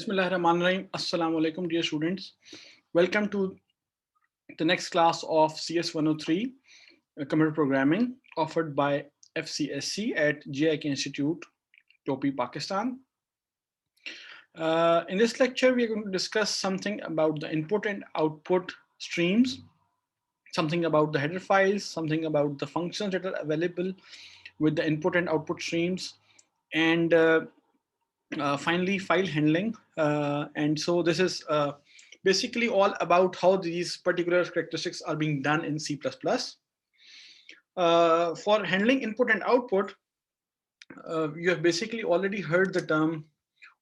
Bismillahirrahmanirrahim. Assalamu alaikum, dear students. Welcome to the next class of CS103 computer programming offered by FCSE at GIK Institute, Topi, Pakistan. In this lecture, we are going to discuss something about the input and output streams, something about the header files, something about the functions that are available with the input and output streams, and finally file handling. And so this is basically all about how these particular characteristics are being done in C++. For handling input and output, you have basically already heard the term,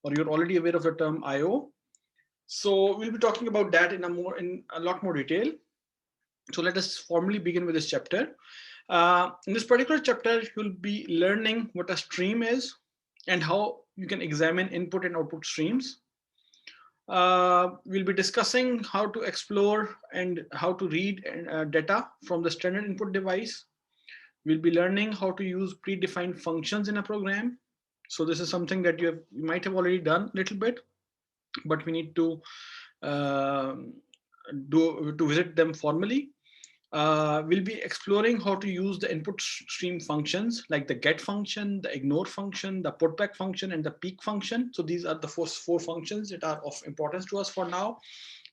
or you're already aware of the term IO. So we'll be talking about that in a lot more detail. So let us formally begin with this chapter. In this particular chapter, you'll be learning what a stream is and how you can examine input and output streams. We'll be discussing how to explore and how to read data from the standard input device. We'll be learning how to use predefined functions in a program. So this is something that you might have already done a little bit, but we need to visit them formally. We'll be exploring how to use the input stream functions like the get function, the ignore function, the putback function, and the peek function. So these are the four functions that are of importance to us for now.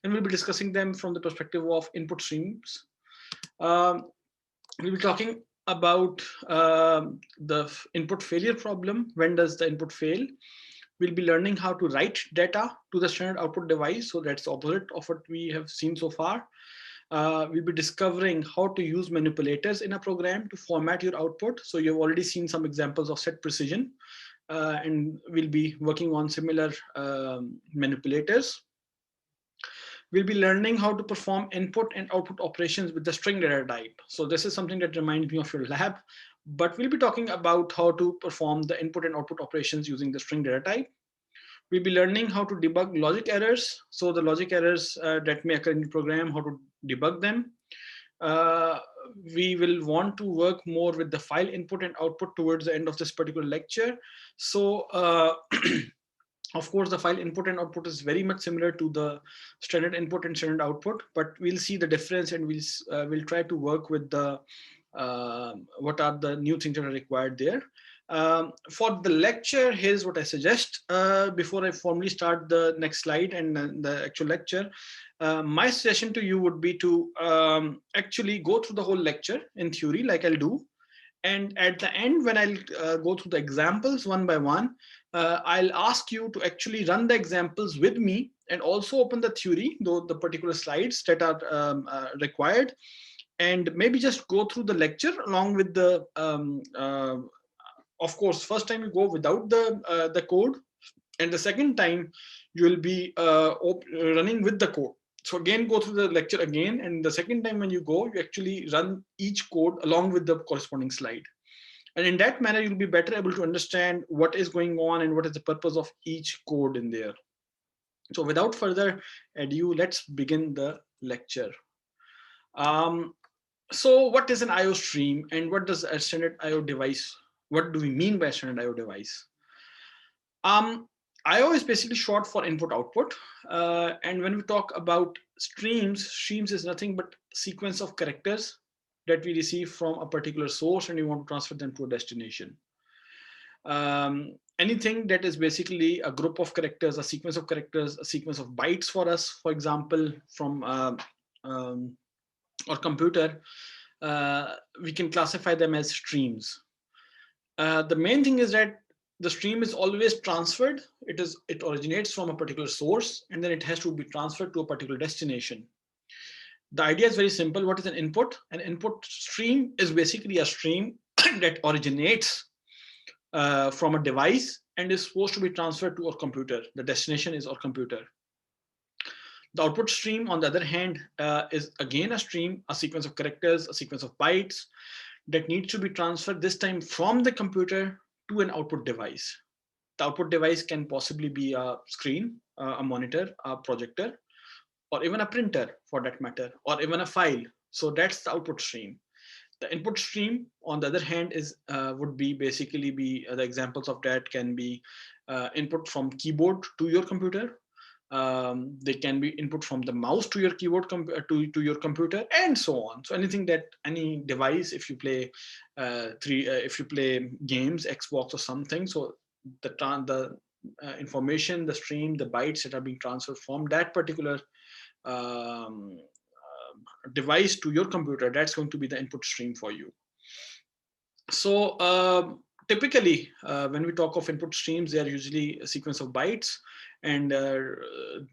And we'll be discussing them from the perspective of input streams. We'll be talking about the input failure problem. When does the input fail? We'll be learning how to write data to the standard output device. So that's the opposite of what we have seen so far. We'll be discovering how to use manipulators in a program to format your output. So you've already seen some examples of setprecision, and we'll be working on similar manipulators. We'll be learning how to perform input and output operations with the string data type. So this is something that reminds me of your lab, but we'll be talking about how to perform the input and output operations using the string data type. We'll be learning how to debug logic errors. So the logic errors that may occur in the program, how to debug them. We will want to work more with the file input and output towards the end of this particular lecture. So of course, the file input and output is very much similar to the standard input and standard output, but we'll see the difference, and we'll try to work with the what are the new things that are required there. For the lecture, here's what I suggest before I formally start the next slide and the actual lecture. My suggestion to you would be to actually go through the whole lecture in theory, like I'll do. And at the end, when I'll go through the examples one by one, I'll ask you to actually run the examples with me and also open the theory, though the particular slides that are required, and maybe just go through the lecture along with the of course, first time you go without the code, and the second time you will be running with the code. So again, go through the lecture again, and the second time when you go, you actually run each code along with the corresponding slide. And in that manner, you'll be better able to understand what is going on and what is the purpose of each code in there. So without further ado, let's begin the lecture. So what is an IO stream, and what does a standard IO device, what do we mean by a standard IO device? IO is basically short for input output. And when we talk about streams is nothing but sequence of characters that we receive from a particular source, and we want to transfer them to a destination. Anything that is basically a group of characters, a sequence of characters, a sequence of bytes for us, for example, from our computer, we can classify them as streams. The main thing is that the stream is always transferred. It originates from a particular source, and then it has to be transferred to a particular destination. The idea is very simple. What is an input? An input stream is basically a stream that originates from a device and is supposed to be transferred to our computer. The destination is our computer. The output stream, on the other hand, is again a stream, a sequence of characters, a sequence of bytes that needs to be transferred, this time from the computer to an output device. The output device can possibly be a screen, a monitor, a projector, or even a printer for that matter, or even a file. So that's the output stream. The input stream, on the other hand, is would be basically be the examples of that can be input from keyboard to your computer. They can be input from the mouse to your keyboard to your computer, and so on. So anything that any device, if you play if you play games, Xbox or something, so the information, the stream, the bytes that are being transferred from that particular um, device to your computer, that's going to be the input stream for you. So typically, when we talk of input streams, they are usually a sequence of bytes, and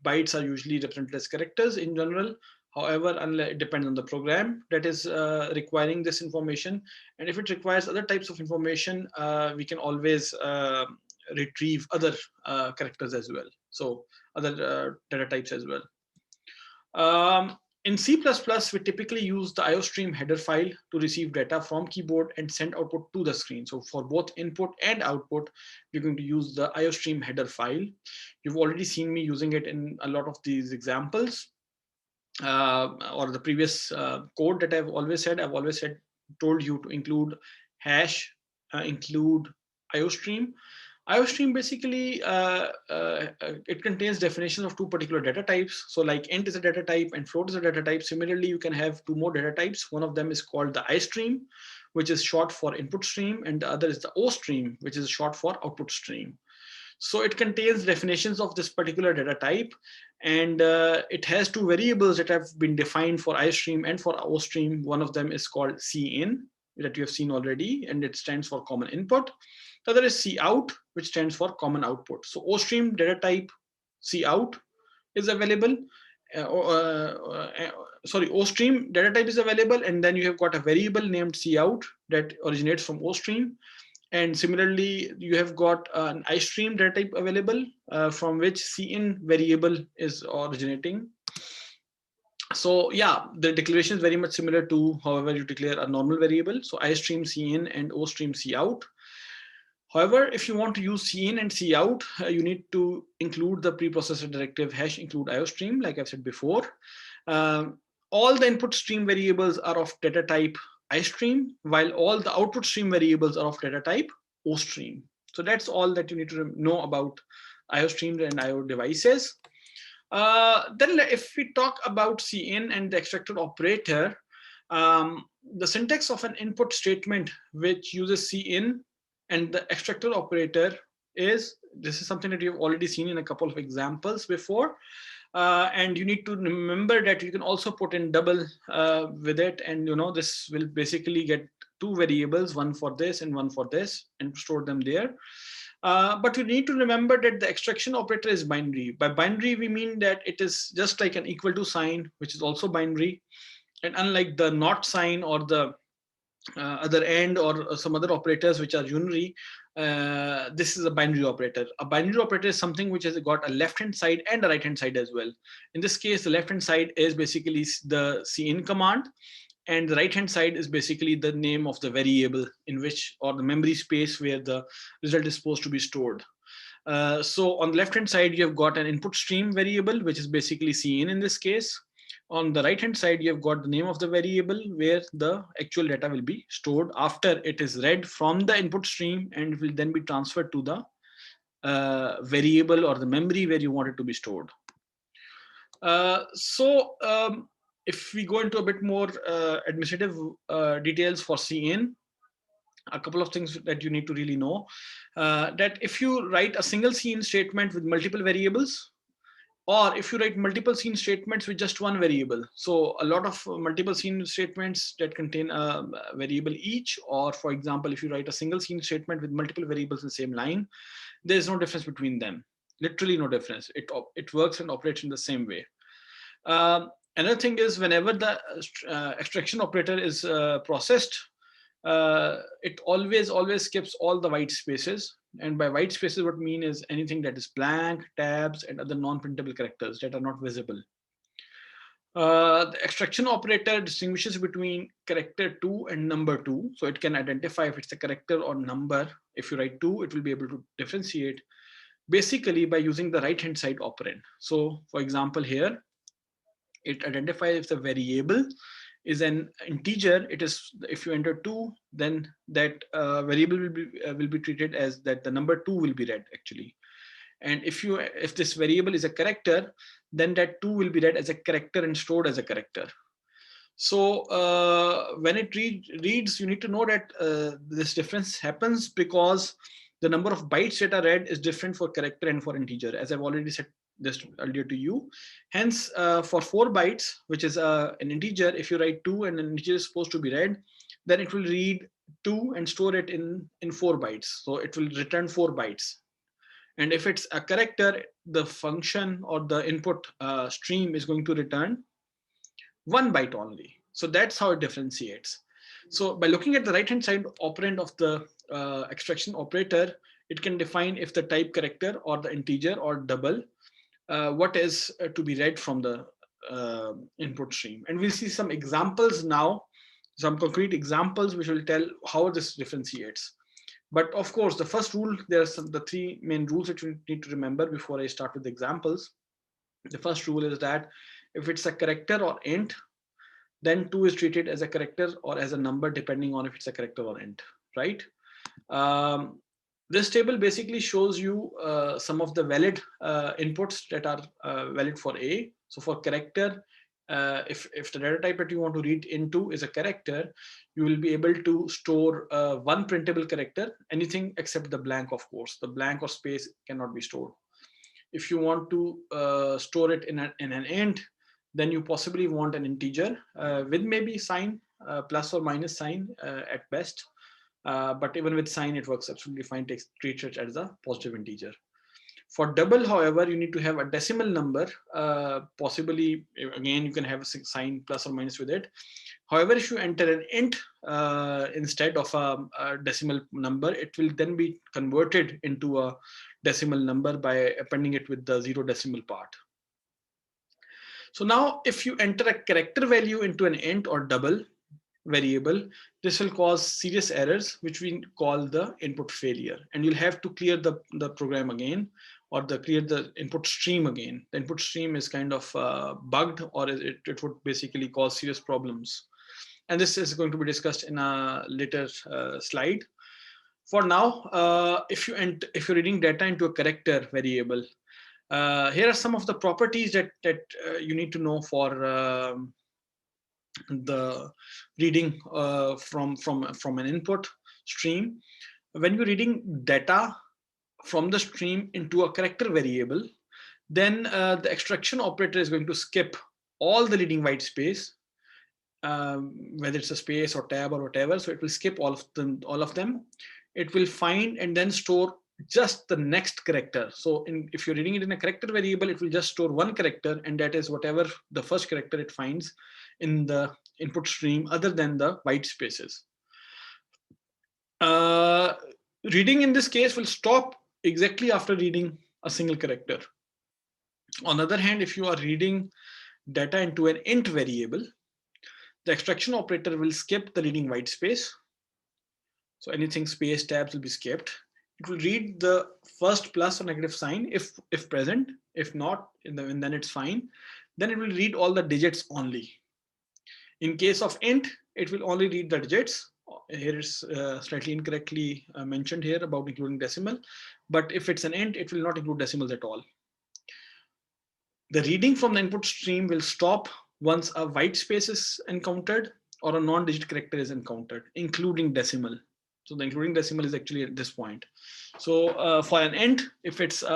bytes are usually represented as characters in general. However, it depends on the program that is requiring this information. And if it requires other types of information, we can always retrieve other characters as well. So other data types as well. In C++, we typically use the IOStream header file to receive data from keyboard and send output to the screen. So for both input and output, we're going to use the IOStream header file. You've already seen me using it in a lot of these examples, or the previous code that I've always said, told you to include hash, include IOStream. IOStream basically, it contains definitions of two particular data types. So like int is a data type and float is a data type. Similarly, you can have two more data types. One of them is called the iStream, which is short for input stream, and the other is the OStream, which is short for output stream. So it contains definitions of this particular data type, and it has two variables that have been defined for iStream and for OStream. One of them is called cin, that you have seen already, and it stands for common input. The other is cout, which stands for common output. So OStream data type cout is available. OStream data type is available, and then you have got a variable named cout that originates from OStream. And similarly, you have got an iStream data type available from which cin variable is originating. So yeah, the declaration is very much similar to however you declare a normal variable. So iStream cin and OStream cout. However, if you want to use cin and cout, you need to include the preprocessor directive hash include iostream, like I've said before. All the input stream variables are of data type iStream, while all the output stream variables are of data type OStream. So that's all that you need to know about iostream and IO devices. Then if we talk about cin and the extractor operator, the syntax of an input statement which uses cin and the extractor operator is, this is something that you've already seen in a couple of examples before. And you need to remember that you can also put in double with it. And this will basically get two variables, one for this and one for this, and store them there. But you need to remember that the extraction operator is binary. By binary, we mean that it is just like an equal to sign, which is also binary. And unlike the not sign or the other end or some other operators which are unary, this is a binary operator. A binary operator is something which has got a left-hand side and a right-hand side as well. In this case, the left-hand side is basically the cin command, and the right-hand side is basically the name of the variable in which, or the memory space where the result is supposed to be stored. So on the left-hand side, you have got an input stream variable, which is basically cin in this case. On the right-hand side, you have got the name of the variable where the actual data will be stored after it is read from the input stream, and it will then be transferred to the variable or the memory where you want it to be stored. If we go into a bit more administrative details for cin, a couple of things that you need to really know, that if you write a single cin statement with multiple variables, or if you write multiple cin statements with just one variable. So a lot of multiple cin statements that contain a variable each, or for example, if you write a single cin statement with multiple variables in the same line, there's no difference between them. Literally no difference. It works and operates in the same way. Another thing is, whenever the extraction operator is processed, it always skips all the white spaces. And by white spaces, what I mean is anything that is blank, tabs, and other non-printable characters that are not visible. The extraction operator distinguishes between character 2 and number 2. So it can identify if it's a character or number. If you write 2, it will be able to differentiate basically by using the right-hand side operand. So for example, here, it identifies if it's a variable, is an integer, it is, if you enter 2, then that variable will be treated as that the number 2 will be read actually. And if this variable is a character, then that 2 will be read as a character and stored as a character. So when it reads, you need to know that this difference happens because the number of bytes that are read is different for character and for integer, as I've already said this earlier to you. Hence, for 4 bytes, which is an integer, if you write 2 and an integer is supposed to be read, then it will read 2 and store it in 4 bytes. So it will return 4 bytes. And if it's a character, the function or the input stream is going to return 1 byte only. So that's how it differentiates. So by looking at the right hand side operand of the extraction operator, it can define if the type character or the integer or double, what is to be read from the input stream. And we'll see some examples now, some concrete examples which will tell how this differentiates. But of course, the first rule, there are the 3 main rules that you need to remember before I start with the examples. The first rule is that if it's a character or int, then 2 is treated as a character or as a number, depending on if it's a character or int, right? This table basically shows you some of the valid inputs that are valid for A. So for character, if the data type that you want to read into is a character, you will be able to store 1 printable character, anything except the blank, of course. The blank or space cannot be stored. If you want to store it in an int, then you possibly want an integer with maybe sign, plus or minus sign at best. But even with sign, it works absolutely fine. Treat it as a positive integer. For double, however, you need to have a decimal number. Possibly, again, you can have a sign plus or minus with it. However, if you enter an int instead of a decimal number, it will then be converted into a decimal number by appending it with the 0 decimal part. So now if you enter a character value into an int or double variable, this will cause serious errors, which we call the input failure. And you'll have to clear the program again, or clear the input stream again. The input stream is kind of bugged, or it would basically cause serious problems. And this is going to be discussed in a later slide. For now, if you're reading data into a character variable, here are some of the properties that you need to know for the reading from an input stream. When you're reading data from the stream into a character variable, then the extraction operator is going to skip all the leading white space, whether it's a space or tab or whatever. So it will skip all of them. It will find and then store just the next character. So if you're reading it in a character variable, it will just store 1 character, and that is whatever the first character it finds in the input stream other than the white spaces. Reading in this case will stop exactly after reading a single character. On the other hand, if you are reading data into an int variable, the extraction operator will skip the leading white space. So anything space tabs will be skipped. It will read the first plus or negative sign if present. If not, then it's fine. Then it will read all the digits only. In case of int, it will only read the digits. Here is slightly incorrectly mentioned here about including decimal. But if it's an int, it will not include decimals at all. The reading from the input stream will stop once a white space is encountered or a non-digit character is encountered, including decimal. So the including decimal is actually at this point. So for an int, if it's it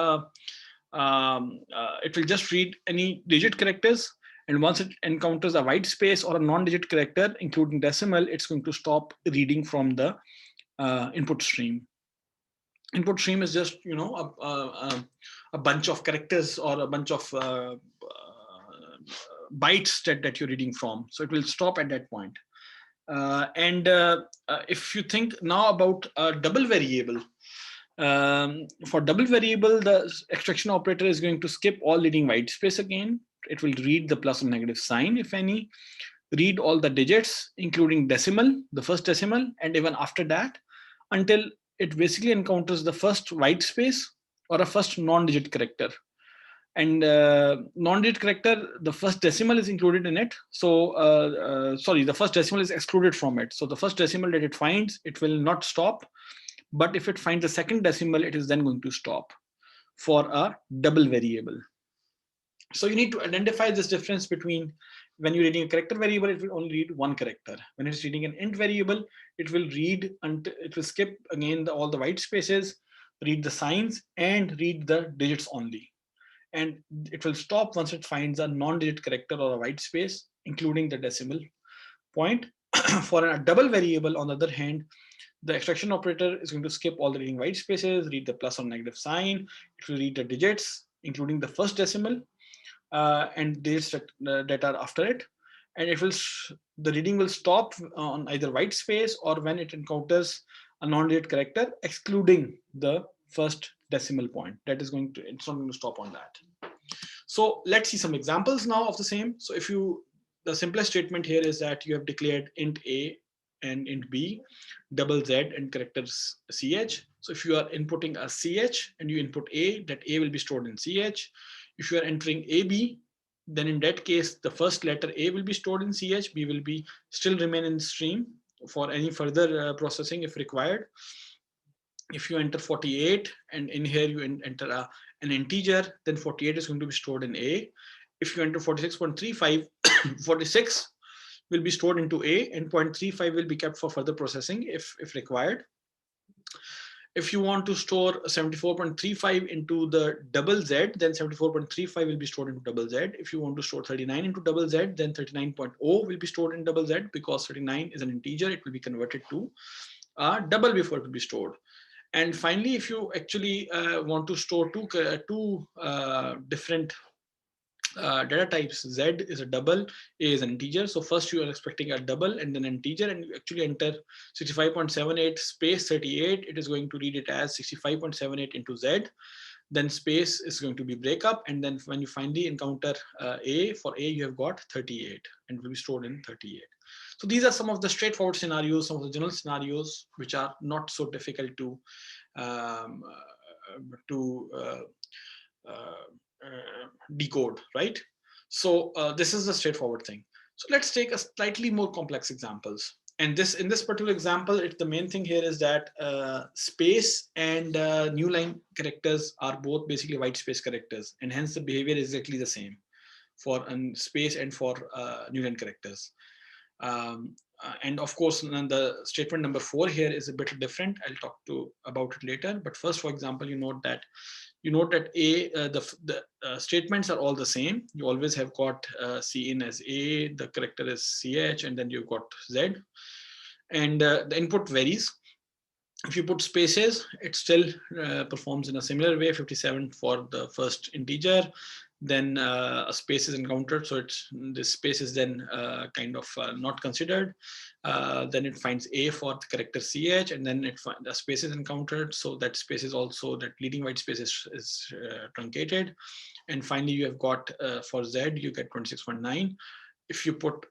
will just read any digit characters, and once it encounters a white space or a non-digit character, including decimal, it's going to stop reading from the input stream. Input stream is just a bunch of characters or a bunch of bytes that you're reading from. So it will stop at that point. If you think now about a double variable, for double variable, the extraction operator is going to skip all leading white space again. It will read the plus or negative sign, if any, read all the digits, including decimal, the first decimal, and even after that, until it basically encounters the first white space or a first non-digit character. And non-digit character, the first decimal is included in it. So sorry, the first decimal is excluded from it. So the first decimal that it finds, it will not stop. But if it finds the second decimal, it is then going to stop for a double variable. So you need to identify this difference between when you're reading a character variable, it will only read one character. When it's reading an int variable, it will read until it will skip again all the white spaces, read the signs, and read the digits only. And it will stop once it finds a non-digit character or a white space, including the decimal point. For a double variable, on the other hand, the extraction operator is going to skip all the reading white spaces, read the plus or negative sign. It will read the digits, including the first decimal, and digits that are after it. And it will the reading will stop on either white space or when it encounters a non-digit character, excluding the first decimal point. That is going to, it's not going to stop on that. So let's see some examples now of the same. So if you, the simplest statement here is that you have declared int a and int b, double z and characters ch. So if you are inputting a ch and you input a, that a will be stored in ch. If you are entering ab, then in that case, the first letter a will be stored in ch, b will be still remain in stream for any further processing if required. If you enter 48 and in here you enter an integer, then 48 is going to be stored in A. If you enter 46.35, 46 will be stored into A, and 0.35 will be kept for further processing if required. If you want to store 74.35 into the double Z, then 74.35 will be stored into double Z. If you want to store 39 into double Z, then 39.0 will be stored in double Z, because 39 is an integer. It will be converted to double before it will be stored. And finally, if you actually want to store two different data types, Z is a double, A is an integer. So first you are expecting a double and then an integer, and you actually enter 65.78 space 38. It is going to read it as 65.78 into Z. Then space is going to be breakup. And then when you finally encounter A, for A you have got 38 and will be stored in 38. So these are some of the straightforward scenarios, some of the general scenarios, which are not so difficult to decode, right? So this is the straightforward thing. So let's take a slightly more complex examples. And this, in this particular example, the main thing here is that space and new line characters are both basically white space characters, and hence the behavior is exactly the same for space and for new line characters. And of course, the statement number 4 here is a bit different. I'll talk about it later. But first, for example, you note that the statements are all the same. You always have got C in as A, the character is CH, and then you've got Z. And the input varies. If you put spaces, it still performs in a similar way, 57 for the first integer. Then a space is encountered, so this space is then kind of not considered. Then it finds A for the character CH, and then the space is encountered, so that space is also, that leading white space is truncated. And finally, you have got for Z, you get 26.9. If you put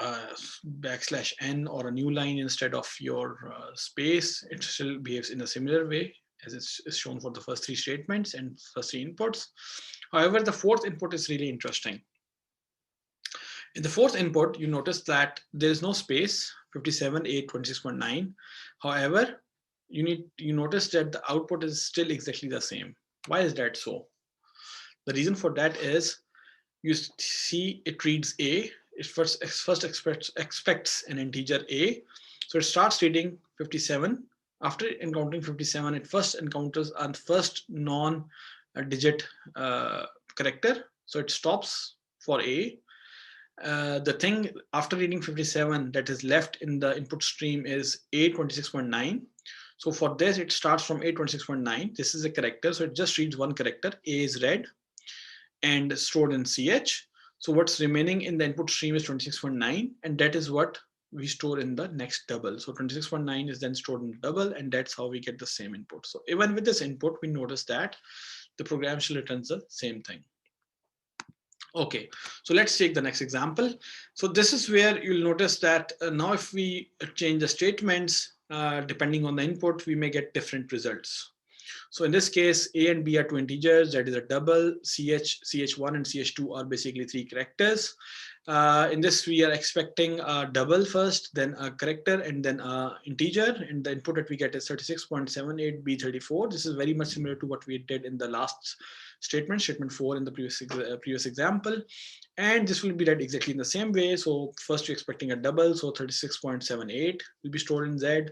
\n or a new line instead of your space, it still behaves in a similar way as is shown for the first 3 statements and first 3 inputs. However, the 4th input is really interesting. In the 4th input, you notice that there is no space, 57, 8, 26.9. However, you notice that the output is still exactly the same. Why is that so? The reason for that is you see it reads A. It first expects an integer A. So it starts reading 57. After encountering 57, it first encounters a first non-digit character. So it stops for A. The thing after reading 57 that is left in the input stream is A26.9. So for this, it starts from A26.9. This is a character, so it just reads one character. A is read and stored in CH. So what's remaining in the input stream is 26.9, and that is what we store in the next double. So 26.9 is then stored in the double, and that's how we get the same input. So even with this input, we notice that the program still returns the same thing. Okay, so let's take the next example. So this is where you'll notice that now if we change the statements, depending on the input, we may get different results. So in this case, A and B are two integers, that is a double. CH1 and CH2 are basically three characters. In this, we are expecting a double first, then a character, and then a integer. And the input that we get is 36.78 B34. This is very much similar to what we did in the last statement 4 in the previous example. And this will be read exactly in the same way. So first you're expecting a double, so 36.78 will be stored in Z.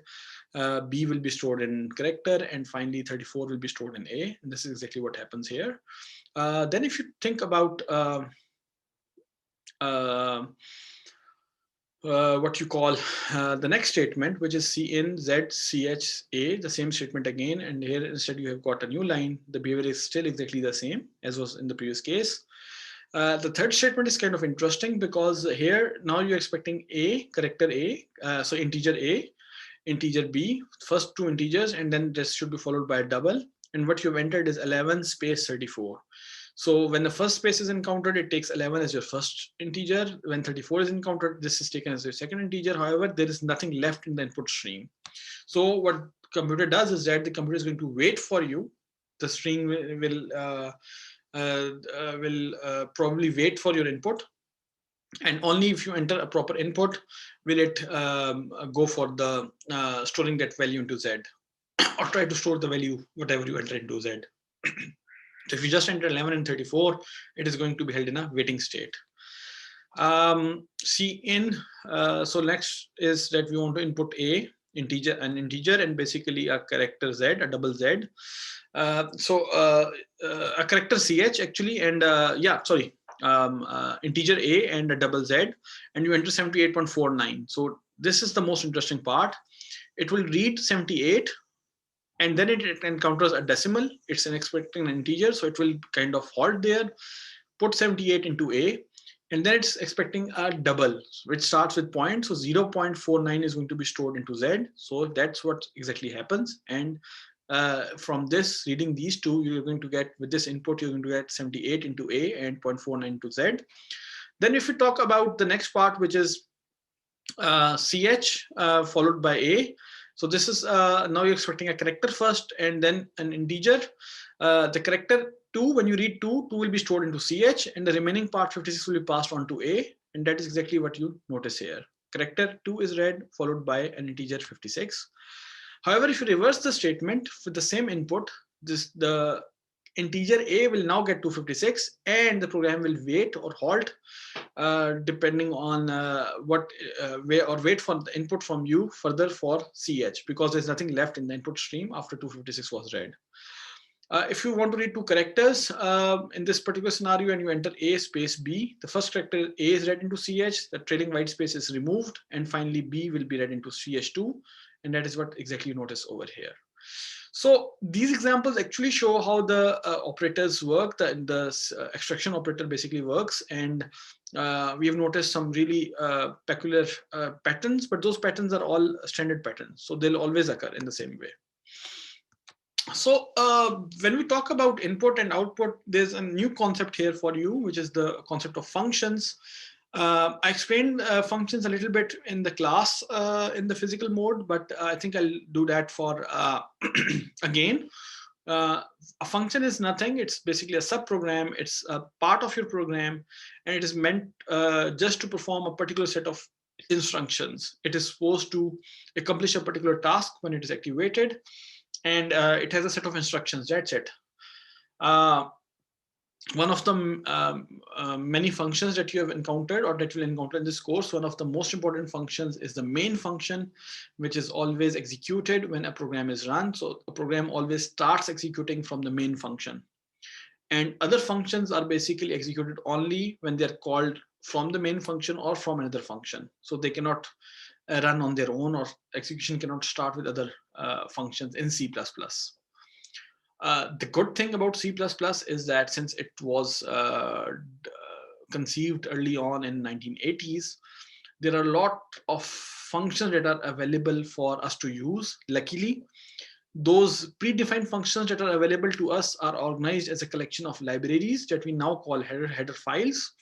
B will be stored in character, and finally 34 will be stored in A. And this is exactly what happens here. Then if you think about what you call the next statement, which is C in Z CH A, the same statement again, and here instead you have got a new line. The behavior is still exactly the same as was in the previous case. The third statement is kind of interesting because here now you're expecting A, character A, so integer A, integer B, first two integers, and then this should be followed by a double. And what you've entered is 11 space 34. So when the first space is encountered, it takes 11 as your first integer. When 34 is encountered, this is taken as your second integer. However, there is nothing left in the input stream. So what computer does is that the computer is going to wait for you. The string will probably wait for your input. And only if you enter a proper input will it go for the storing that value into Z, or try to store the value whatever you enter into Z. So if you just enter 11 and 34, it is going to be held in a waiting state. C in, so next is that we want to input an integer, and basically a character Z, a double Z. So a character CH actually, and integer A and a double Z, and you enter 78.49. So this is the most interesting part. It will read 78, and then it encounters a decimal. It's expecting an integer, so it will kind of halt there, put 78 into A, and then it's expecting a double, which starts with point. So 0.49 is going to be stored into Z. So that's what exactly happens. And from this, reading these two, you're going to get, with this input, you're going to get 78 into A and 0.49 into Z. Then if we talk about the next part, which is CH followed by A. So this is now you're expecting a character first and then an integer. The character 2, when you read 2 will be stored into CH, and the remaining part 56 will be passed on to A, and that is exactly what you notice here. Character 2 is read followed by an integer 56. However, if you reverse the statement with the same input, the integer A will now get 256, and the program will wait or halt depending on wait for the input from you further for CH, because there's nothing left in the input stream after 256 was read. If you want to read two characters in this particular scenario and you enter A space B, the first character A is read into CH, the trailing white space is removed, and finally B will be read into CH2, and that is what exactly you notice over here. So these examples actually show how the operators work, the extraction operator basically works, and we have noticed some really peculiar patterns, but those patterns are all standard patterns, so they'll always occur in the same way. So when we talk about input and output, there's a new concept here for you, which is the concept of functions. I explained functions a little bit in the class in the physical mode, but I think I'll do that for again. A function is nothing. It's basically a subprogram. It's a part of your program, and it is meant just to perform a particular set of instructions. It is supposed to accomplish a particular task when it is activated, and it has a set of instructions. That's it. One of the many functions that you have encountered or that you'll encounter in this course, one of the most important functions is the main function, which is always executed when a program is run. So a program always starts executing from the main function. And other functions are basically executed only when they're called from the main function or from another function. So they cannot run on their own, or execution cannot start with other functions in C++. The good thing about C++ is that since it was conceived early on in 1980s, there are a lot of functions that are available for us to use. Luckily, those predefined functions that are available to us are organized as a collection of libraries that we now call header files.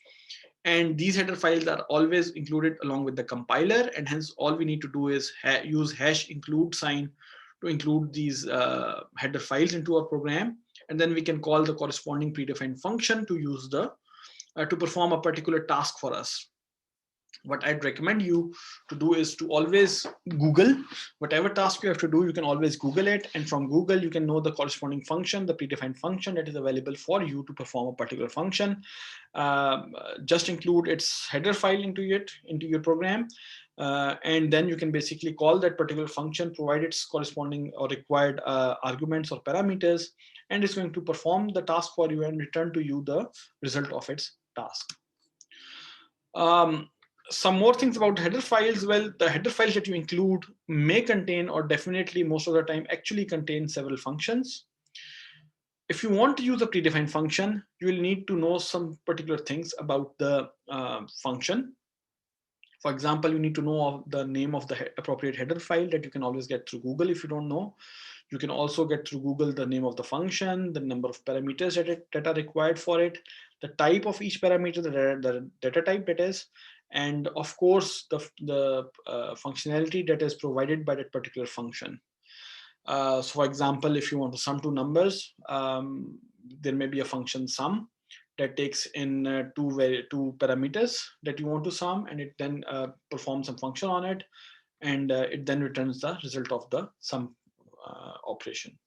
And these header files are always included along with the compiler, and hence all we need to do is use #include sign to include these header files into our program, and then we can call the corresponding predefined function to use the to perform a particular task for us. What I'd recommend you to do is to always Google whatever task you have to do. You can always Google it, and from Google you can know the corresponding function, the predefined function that is available for you to perform a particular function. Just include its header file into your program, and then you can basically call that particular function, provide its corresponding or required arguments or parameters, and it's going to perform the task for you and return to you the result of its task. Some more things about header files. Well, the header files that you include may contain, or definitely most of the time actually contain, several functions. If you want to use a predefined function, you will need to know some particular things about the function. For example, you need to know the name of the appropriate header file that you can always get through Google if you don't know. You can also get through Google the name of the function, the number of parameters that are required for it, the type of each parameter, the data type that is, and of course the functionality that is provided by that particular function. So for example, if you want to sum two numbers, there may be a function sum that takes in two parameters that you want to sum, and it then performs some function on it, and it then returns the result of the sum operation,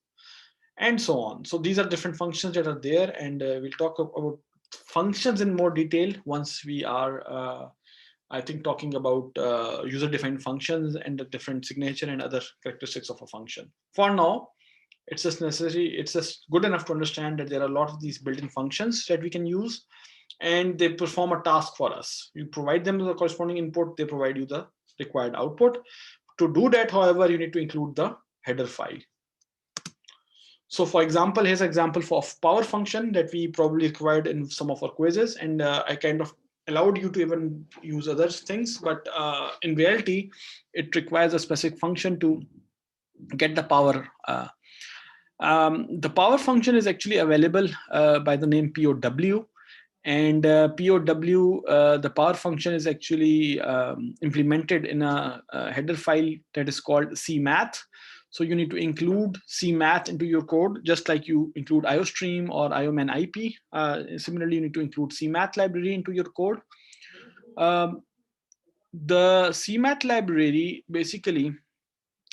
and so on. So these are different functions that are there, and we'll talk about functions in more detail once we are I think talking about user-defined functions and the different signature and other characteristics of a function. For now, it's just necessary, it's just good enough to understand that there are a lot of these built-in functions that we can use, and they perform a task for us. You provide them the corresponding input, they provide you the required output. To do that, however, you need to include the header file. So for example, here's an example of power function that we probably required in some of our quizzes, and I kind of allowed you to even use other things, but in reality, it requires a specific function to get the power. The power function is actually available by the name POW, and POW, the power function is actually implemented in a header file that is called cmath. So you need to include cmath into your code, just like you include iostream or ioman-ip. Similarly, you need to include cmath library into your code. The cmath library basically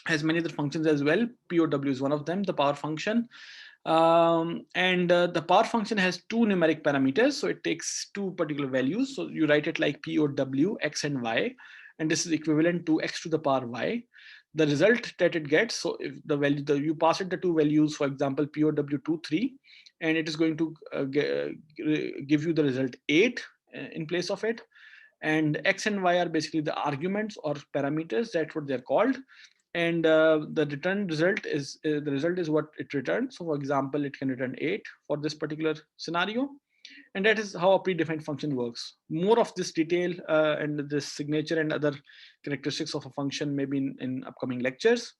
has many other functions as well. POW is one of them, the power function. And the power function has two numeric parameters. So it takes two particular values. So you write it like POW, x and y, and this is equivalent to x to the power y. The result that it gets, so if the value, you pass it the two values, for example, POW23, and it is going to give you the result 8 in place of it. And x and y are basically the arguments or parameters, that's what they're called. And the return result is what it returns. So for example, it can return 8 for this particular scenario. And that is how a predefined function works. More of this detail and this signature and other characteristics of a function maybe in upcoming lectures.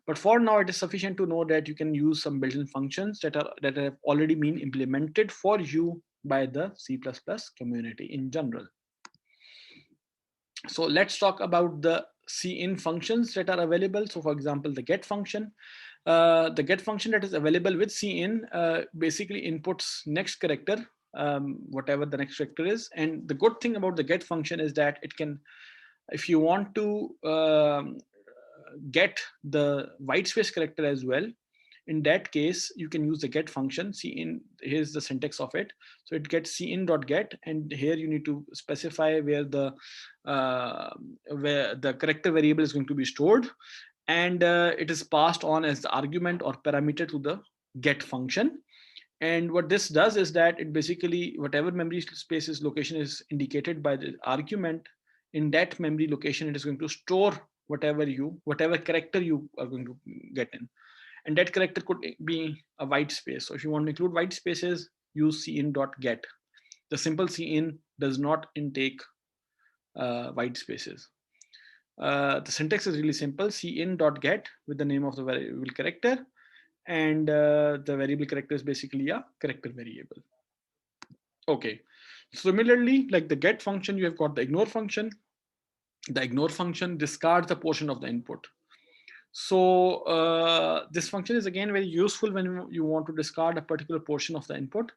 But for now, it is sufficient to know that you can use some built-in functions that have already been implemented for you by the C++ community in general. So let's talk about the cin functions that are available. So for example, the get function. The get function that is available with cin basically inputs next character, whatever the next character is. And the good thing about the get function is that it can, if you want to get the white space character as well, in that case, you can use the get function. Cin, here's the syntax of it. So it gets cin.get, and here you need to specify where the character variable is going to be stored, and it is passed on as the argument or parameter to the get function. And what this does is that it basically, whatever memory space's location is indicated by the argument, in that memory location, it is going to store whatever character you are going to get in. And that character could be a white space. So if you want to include white spaces, use cin.get. The simple cin does not intake white spaces. The syntax is really simple: cin.get with the name of the variable character, and the variable character is basically a character variable. Okay. Similarly, like the get function, you have got the ignore function. The ignore function discards a portion of the input. So this function is again very useful when you want to discard a particular portion of the input.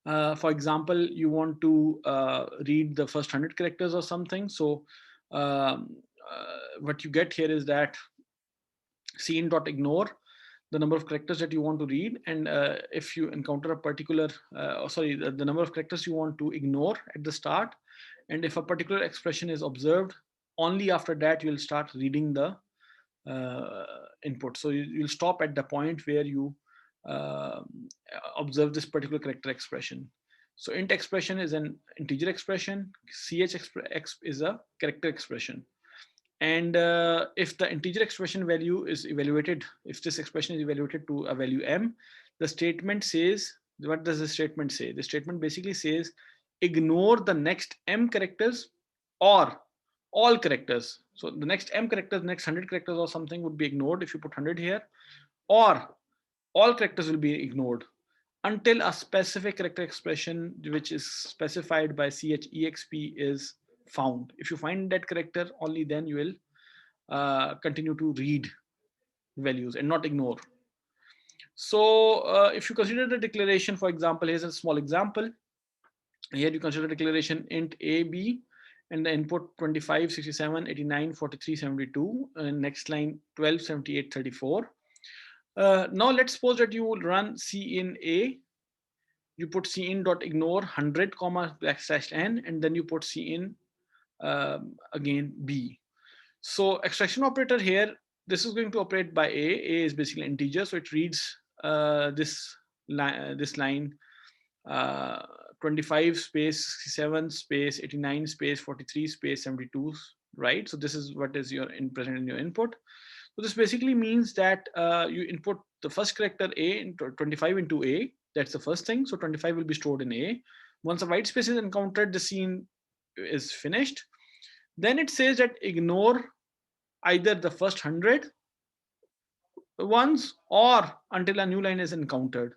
For example, you want to read the first 100 characters or something. So what you get here is that cin.ignore the number of characters that you want to read, and if you encounter a particular, the number of characters you want to ignore at the start, and if a particular expression is observed, only after that you will start reading the input. So you'll stop at the point where you uh, observe this particular character expression. So int expression is an integer expression, ch is a character expression. And if the integer expression value is evaluated, if this expression is evaluated to a value m, the statement says, what does the statement say? The statement basically says, ignore the next m characters or all characters. So the next m characters, next 100 characters or something would be ignored if you put 100 here, or all characters will be ignored until a specific character expression which is specified by chexp is found. If you find that character, only then you will continue to read values and not ignore. So if you consider the declaration, for example, here's a small example. Here you consider declaration int a b, and the input 25, 67, 89, 43, 72, and next line 12, 78, 34. Now let's suppose that you will run cin a, you put cin.ignore 100 comma backslash n, and then you put cin again b. So extraction operator here, this is going to operate by a. A is basically integer, so it reads this line 25 space 67 space 89 space 43 space 72, right? So this is what is your present in your input. So this basically means that you input the first character a into 25 into a. That's the first thing. So 25 will be stored in a. Once a white space is encountered, the scene is finished. Then it says that ignore either the first 100 ones or until a new line is encountered.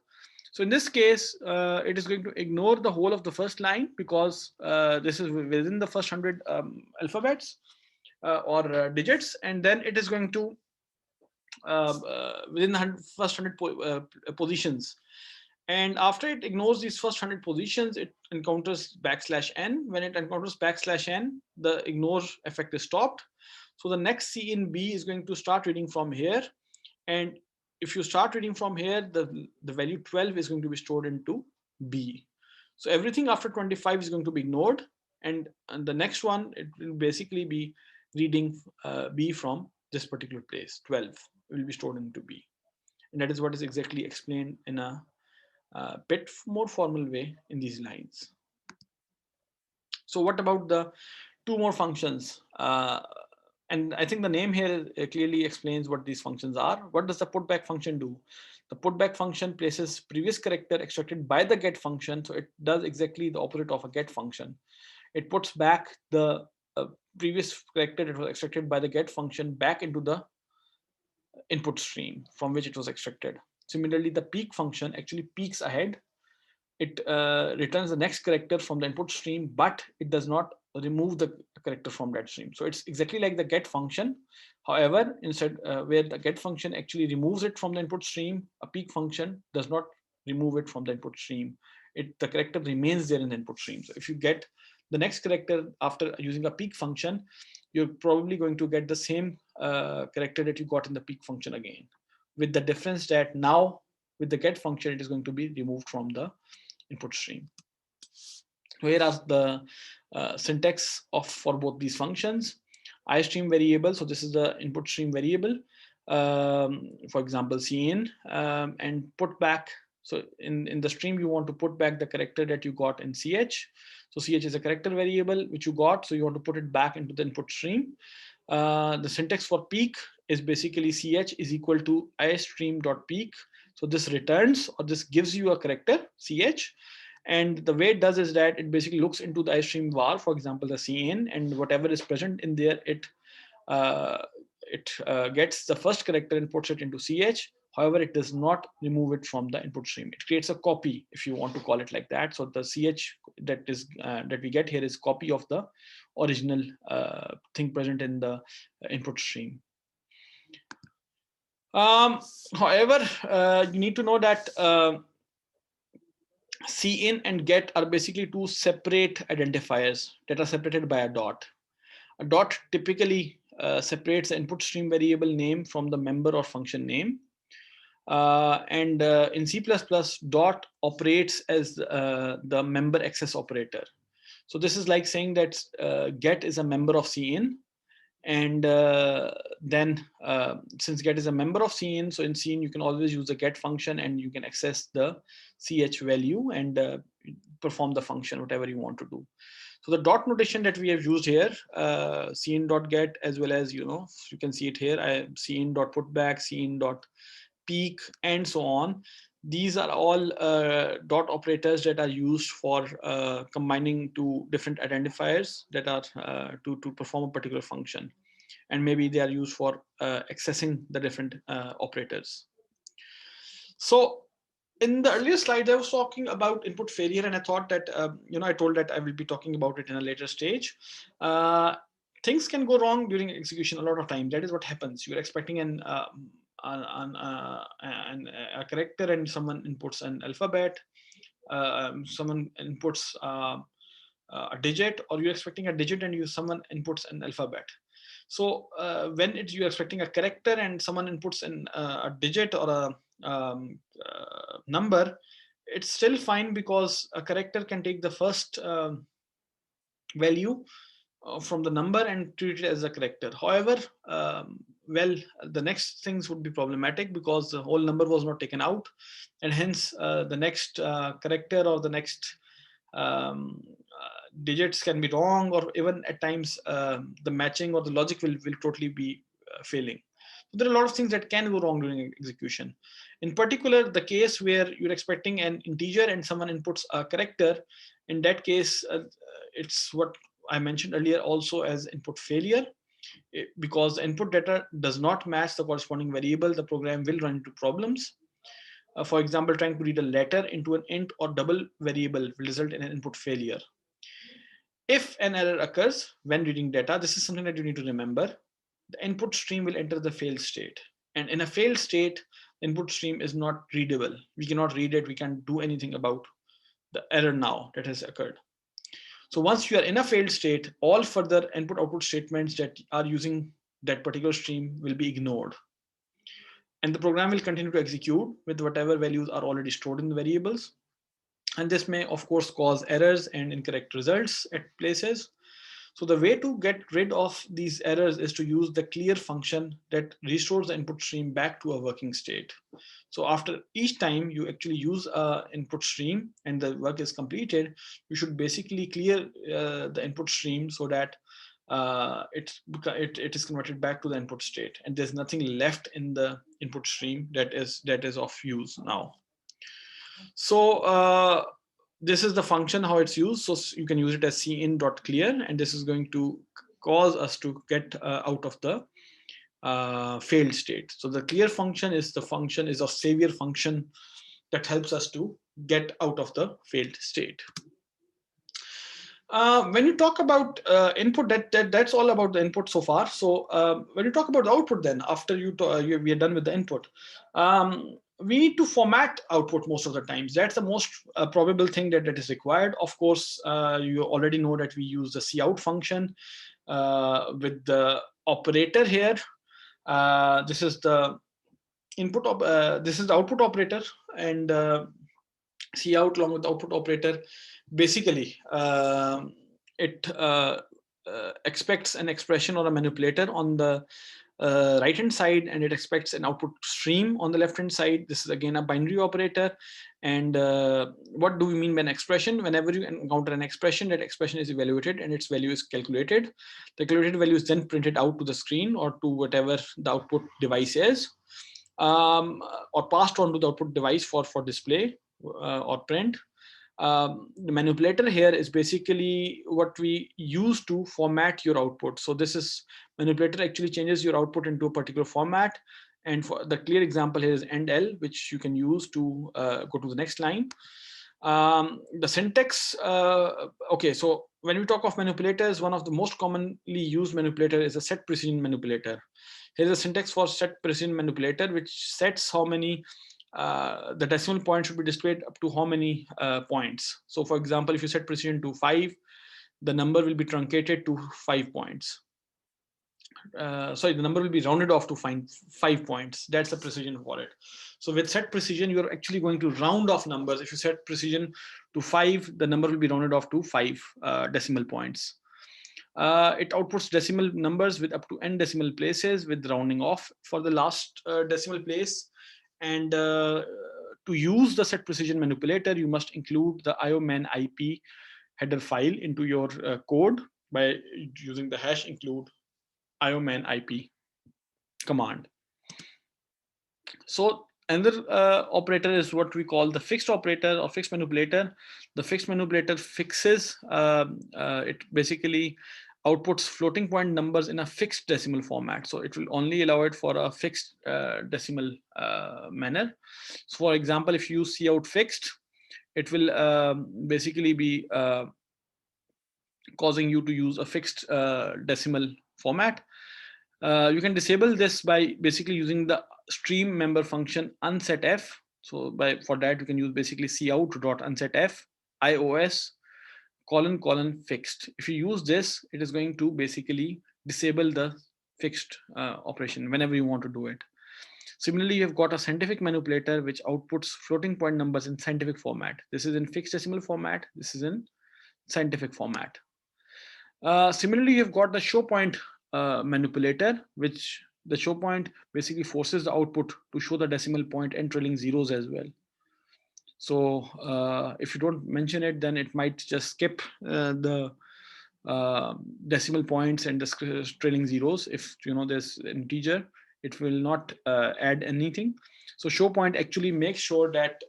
So in this case, it is going to ignore the whole of the first line because this is within the first 100 alphabets or digits, and then it is going to within the first 100 positions. And after it ignores these first 100 positions, it encounters backslash n. When it encounters backslash n, the ignore effect is stopped. So the next C in B is going to start reading from here. And if you start reading from here, the value 12 is going to be stored into B. So everything after 25 is going to be ignored. And the next one, it will basically be reading B from this particular place. 12 will be stored into B. And that is what is exactly explained in a bit more formal way in these lines. So what about the two more functions? And I think the name here clearly explains what these functions are. What does the putback function do? The putback function places previous character extracted by the get function. So it does exactly the opposite of a get function. It puts back the previous character that was extracted by the get function back into the input stream from which it was extracted. Similarly, the peek function actually peeks ahead. It returns the next character from the input stream, but it does not remove the character from that stream. So it's exactly like the get function. However, instead where the get function actually removes it from the input stream, a peek function does not remove it from the input stream. The character remains there in the input stream. So if you get the next character after using a peek function, you're probably going to get the same character that you got in the peek function again, with the difference that now with the get function, it is going to be removed from the input stream. Here are the syntax for both these functions. iStream variable, so this is the input stream variable. For example, cin and put back. So in the stream, you want to put back the character that you got in ch. So ch is a character variable which you got, so you want to put it back into the input stream. The syntax for peek is basically ch is equal to istream.peek. So this returns, or this gives you a character ch. And the way it does is that it basically looks into the iStream var, for example, the cin, and whatever is present in there, it gets the first character and puts it into ch. However, it does not remove it from the input stream. It creates a copy, if you want to call it like that. So the ch that we get here is copy of the original thing present in the input stream. However, you need to know that cin and get are basically two separate identifiers that are separated by a dot. A dot typically separates the input stream variable name from the member or function name. And in C++, dot operates as the member access operator. So this is like saying that get is a member of cin, and then since get is a member of cin, so in cin you can always use the get function and you can access the ch value and perform the function whatever you want to do. So the dot notation that we have used here, cin.get, as well as, you can see it here, cin.putback, cin.peak, and so on. These are all dot operators that are used for combining two different identifiers that are to perform a particular function. And maybe they are used for accessing the different operators. So in the earlier slide, I was talking about input failure, and I thought that, I told that I will be talking about it in a later stage. Things can go wrong during execution a lot of time. That is what happens. You're expecting a character and someone inputs an alphabet, someone inputs a digit, or you're expecting a digit and someone inputs an alphabet. So when you're expecting a character and someone inputs in a digit or a number, it's still fine because a character can take the first value from the number and treat it as a character. However, well, the next things would be problematic because the whole number was not taken out, and hence the next character or the next digits can be wrong, or even at times the matching or the logic will totally be failing. So there are a lot of things that can go wrong during execution. In particular, the case where you're expecting an integer and someone inputs a character, in that case, it's what I mentioned earlier also as input failure. Because the input data does not match the corresponding variable, the program will run into problems. For example, trying to read a letter into an int or double variable will result in an input failure. If an error occurs when reading data, this is something that you need to remember. The input stream will enter the failed state. And in a failed state, the input stream is not readable. We cannot read it. We can't do anything about the error now that has occurred. So once you are in a failed state, all further input output statements that are using that particular stream will be ignored. And the program will continue to execute with whatever values are already stored in the variables. And this may, of course, cause errors and incorrect results at places. So the way to get rid of these errors is to use the clear function that restores the input stream back to a working state. So after each time you actually use an input stream and the work is completed, you should basically clear the input stream so that it is converted back to the input state, and there's nothing left in the input stream that is of use now. So this is the function, how it's used. So you can use it as cin.clear, and this is going to cause us to get out of the failed state. So the clear function is a savior function that helps us to get out of the failed state. When you talk about input, that's all about the input so far. So when you talk about the output, then after we are done with the input, we need to format output most of the times. That's the most probable thing that is required. Of course, you already know that we use the cout function with the operator here. This is the input. This is the output operator, and cout along with the output operator. Basically, it expects an expression or a manipulator on the right hand side, and it expects an output stream on the left hand side. This is again a binary operator. And what do we mean by an expression? Whenever you encounter an expression, that expression is evaluated and its value is calculated. The calculated value is then printed out to the screen or to whatever the output device is, or passed on to the output device for display or print. The manipulator here is basically what we use to format your output. So this is manipulator actually changes your output into a particular format. And for the clear example here is end-l, which you can use to go to the next line. The syntax, okay, so when we talk of manipulators, one of the most commonly used manipulator is a setprecision manipulator. Here's a syntax for set precision manipulator, which sets how many the decimal point should be displayed up to how many points. So for example, if you set precision to 5, the number will be truncated to 5 points. Sorry, the number will be rounded off to find 5 points. That's the precision for it. So with set precision, you're actually going to round off numbers. If you set precision to 5, the number will be rounded off to 5 decimal points. It outputs decimal numbers with up to n decimal places with rounding off for the last decimal place. And to use the set precision manipulator, you must include the ioman-ip header file into your code by using the hash include ioman-ip command. So another operator is what we call the fixed operator or fixed manipulator. The fixed manipulator fixes, it basically outputs floating point numbers in a fixed decimal format. So it will only allow it for a fixed decimal manner. So for example, if you use cout fixed, it will basically be causing you to use a fixed decimal format. You can disable this by basically using the stream member function unsetf. So for that, you can use basically cout.unsetf ios : fixed. If you use this, it is going to basically disable the fixed operation whenever you want to do it. Similarly, you've got a scientific manipulator which outputs floating point numbers in scientific format. This is in fixed decimal format. This is in scientific format. Similarly, you've got the showpoint manipulator, which the showpoint basically forces the output to show the decimal point and trailing zeros as well. So if you don't mention it, then it might just skip the decimal points and the trailing zeros. If there's an integer, it will not add anything. So showpoint actually makes sure that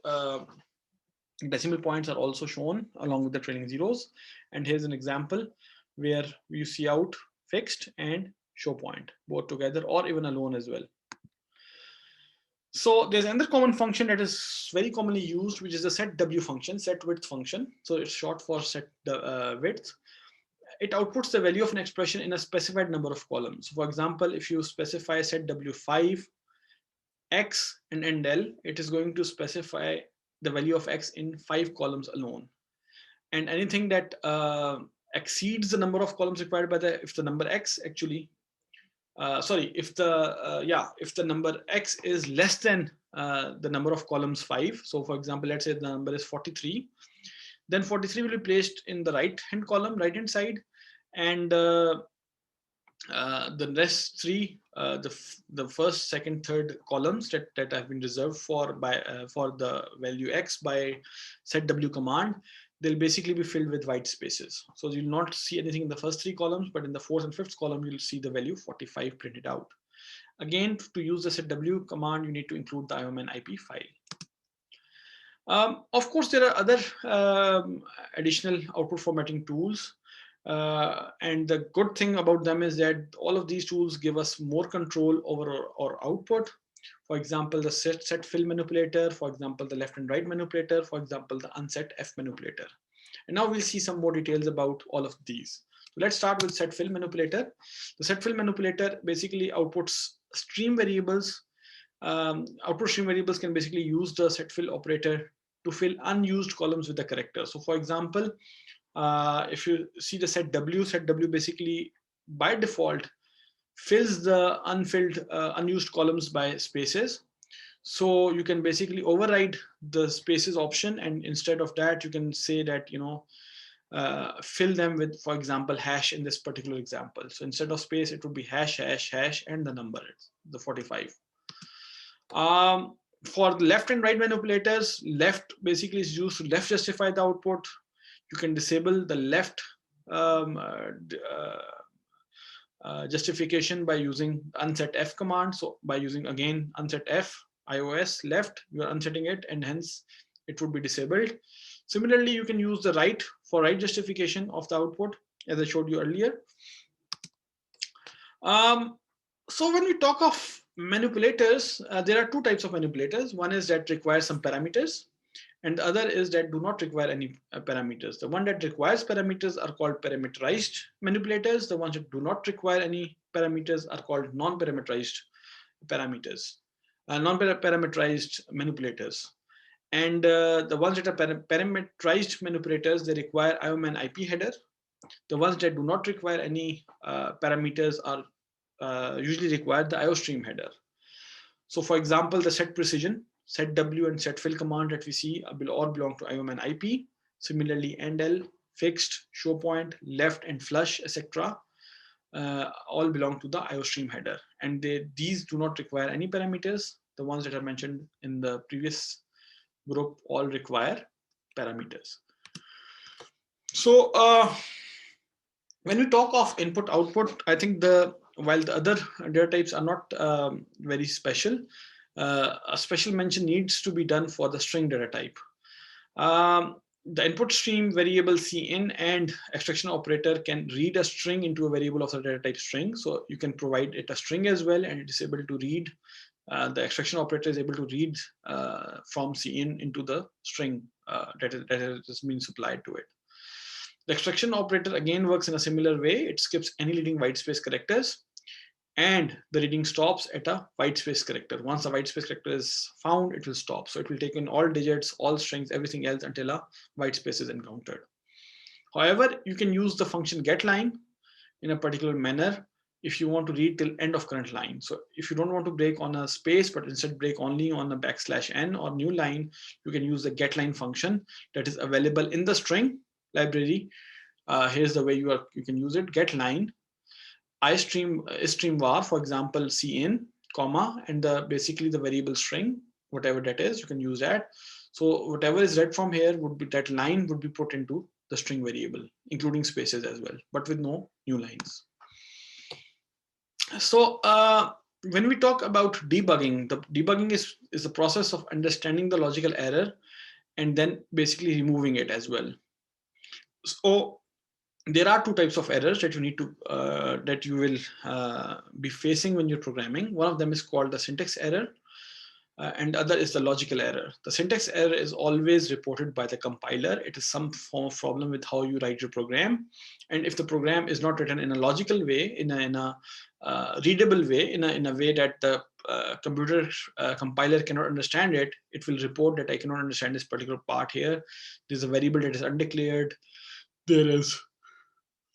decimal points are also shown along with the trailing zeros. And here's an example where you see out fixed and showpoint both together or even alone as well. So there's another common function that is very commonly used, which is the setw function, set width function. So it's short for set width. It outputs the value of an expression in a specified number of columns. For example, if you specify setw5 x and ndl, it is going to specify the value of x in 5 columns alone. And anything that exceeds the number of columns required by if the number x actually if the number x is less than the number of columns 5. So for example, let's say the number is 43, then 43 will be placed in the right hand side, and the rest 3, the first, second, third columns that have been reserved for the value x by setw command, they'll basically be filled with white spaces. So you'll not see anything in the first 3 columns, but in the 4th and 5th column, you'll see the value 45 printed out. Again, to use the setw command, you need to include the ioman-ip file. Of course, there are other additional output formatting tools. And the good thing about them is that all of these tools give us more control over our output. For example, the setfill manipulator, for example, the left and right manipulator, for example, the unsetf manipulator. And now we'll see some more details about all of these. So let's start with setfill manipulator. The setfill manipulator basically outputs stream variables. Output stream variables can basically use the setfill operator to fill unused columns with the character. So for example, if you see the setw basically by default fills the unfilled unused columns by spaces. So you can basically override the spaces option, and instead of that you can say that fill them with, for example, hash in this particular example. So instead of space it would be hash hash hash and the number, the 45. For the left and right manipulators, left basically is used to left justify the output. You can disable the left justification by using unsetf command. So by using again unsetf ios left, you are unsetting it, and hence it would be disabled. Similarly, you can use the right for right justification of the output, as I showed you earlier. So when we talk of manipulators, there are 2 types of manipulators. One is that requires some parameters, and the other is that do not require any parameters. The one that requires parameters are called parameterized manipulators. The ones that do not require any parameters are called non-parameterized parameters, non-parameterized manipulators. And the ones that are parameterized manipulators, they require IOM and IP header. The ones that do not require any parameters are usually require the IO stream header. So for example, the setprecision, setw and setfill command that we see all belong to IOM and IP. Similarly, endl, fixed, showpoint, left and flush, etc. All belong to the IO stream header. And these do not require any parameters. The ones that are mentioned in the previous group all require parameters. So when we talk of input output, I think while the other data types are not very special, a special mention needs to be done for the string data type. The input stream variable cin and extraction operator can read a string into a variable of the data type string. So you can provide it a string as well, and it is able to read. The extraction operator is able to read from cin into the string that has been supplied to it. The extraction operator again works in a similar way. It skips any leading white space characters, and the reading stops at a white space character. Once a white space character is found, it will stop. So it will take in all digits, all strings, everything else until a white space is encountered. However, you can use the function getLine in a particular manner if you want to read till end of current line. So if you don't want to break on a space, but instead break only on a /n or new line, you can use the getLine function that is available in the string library. Here's the way you can use it: getLine stream var, for example, cin, comma, and basically the variable string, whatever that is, you can use that. So whatever is read from here would be that line would be put into the string variable, including spaces as well, but with no new lines. So when we talk about debugging, the debugging is the process of understanding the logical error and then basically removing it as well. So there are two types of errors that you need to that you will be facing when you're programming. One of them is called the syntax error, and the other is the logical error. The syntax error is always reported by the compiler. It is some form of problem with how you write your program, and if the program is not written in a logical way, in a readable way, in a way that the computer compiler cannot understand it, it will report that I cannot understand this particular part here. There's a variable that is undeclared. There is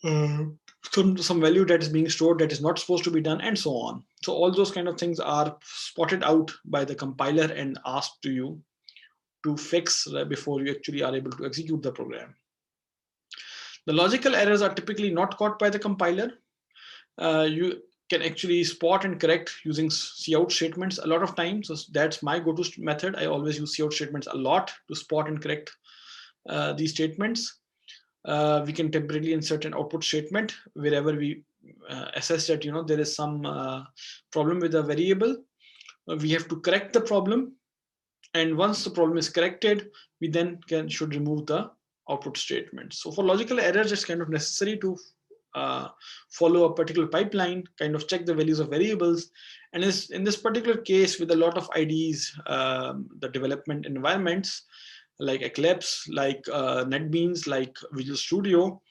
some value that is being stored that is not supposed to be done, and so on. So all those kind of things are spotted out by the compiler and asked to you to fix before you actually are able to execute the program. The logical errors are typically not caught by the compiler. You can actually spot and correct using cout statements a lot of times. So that's my go-to method. I always use cout statements a lot to spot and correct these statements. We can temporarily insert an output statement wherever we assess that there is some problem with a variable. We have to correct the problem, and once the problem is corrected, we then should remove the output statement. So for logical errors, it's kind of necessary to follow a particular pipeline, kind of check the values of variables. And in this particular case, with a lot of IDEs, the development environments, like Eclipse, like NetBeans, like Visual Studio,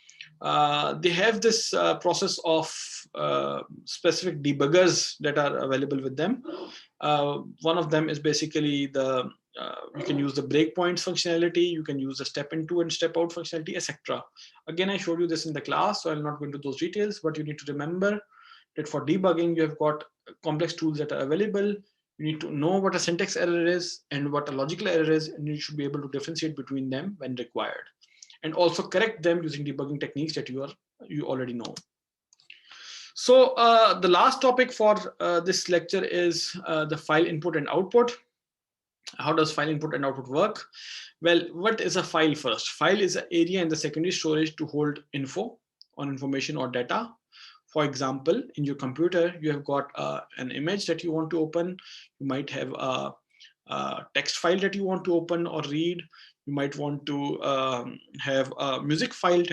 they have this process of specific debuggers that are available with them. One of them is basically you can use the breakpoints functionality, you can use the step into and step out functionality, etc. Again, I showed you this in the class, so I'll not go into those details, but you need to remember that for debugging, you have got complex tools that are available. You need to know what a syntax error is and what a logical error is, and you should be able to differentiate between them when required, and also correct them using debugging techniques that you already know. So the last topic for this lecture is the file input and output. How does file input and output work? Well, what is a file first? File is an area in the secondary storage to hold info on information or data. For example, in your computer, you have got an image that you want to open. You might have a text file that you want to open or read. You might want to have a music file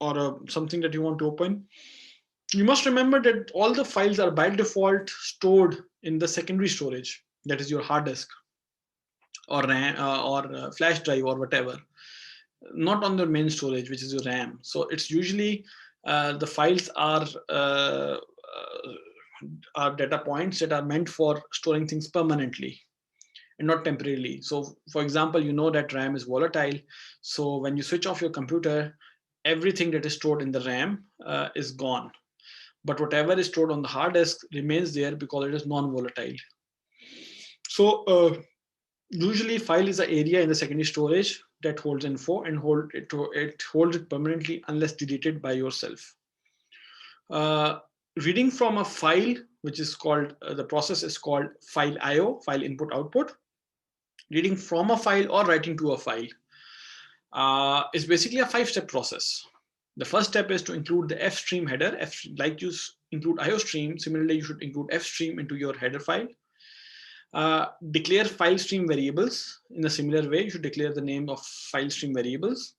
or something that you want to open. You must remember that all the files are by default stored in the secondary storage, that is your hard disk. or RAM or flash drive or whatever, not on the main storage, which is your RAM. So it's usually the files are data points that are meant for storing things permanently and not temporarily. So for example, you know that RAM is volatile. So when you switch off your computer, everything that is stored in the RAM is gone. But whatever is stored on the hard disk remains there because it is non-volatile. So usually file is an area in the secondary storage that holds info and it holds it permanently unless deleted by yourself. Reading from a file, which is called, the process is called file IO, file input output. Reading from a file or writing to a file is basically a 5-step process. The first step is to include the fstream header. Like you include IOStream, similarly you should include fstream into your header file. Declare file stream variables. In a similar way, you should declare the name of file stream variables.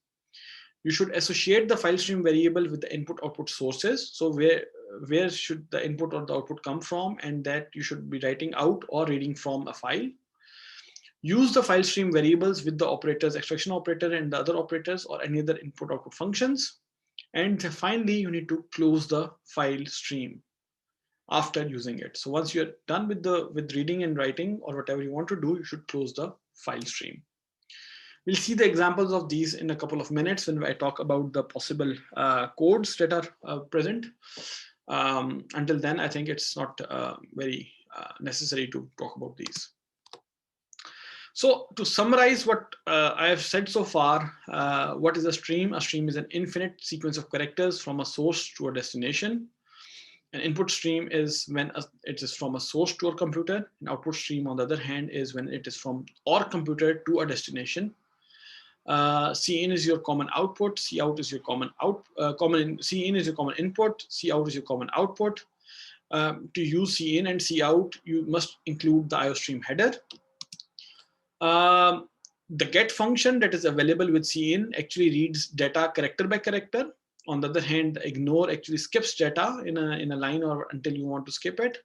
You should associate the file stream variable with the input output sources. So where should the input or the output come from, and that you should be writing out or reading from a file. Use the file stream variables with the operators, extraction operator and the other operators or any other input output functions. And finally, you need to close the file stream after using it. So once you're done with reading and writing or whatever you want to do, you should close the file stream. We'll see the examples of these in a couple of minutes when I talk about the possible codes that are present. Until then, I think it's not very necessary to talk about these. So to summarize what I have said so far, what is a stream? A stream is an infinite sequence of characters from a source to a destination. An input stream is when it is from a source to a computer. An output stream, on the other hand, is when it is from our computer to a destination. Cin is your common output. Cout is your common Cin is your common input. Cout is your common output. To use Cin and Cout, you must include the IOStream header. The get function that is available with Cin actually reads data character by character. On the other hand, the ignore actually skips data in a line or until you want to skip it.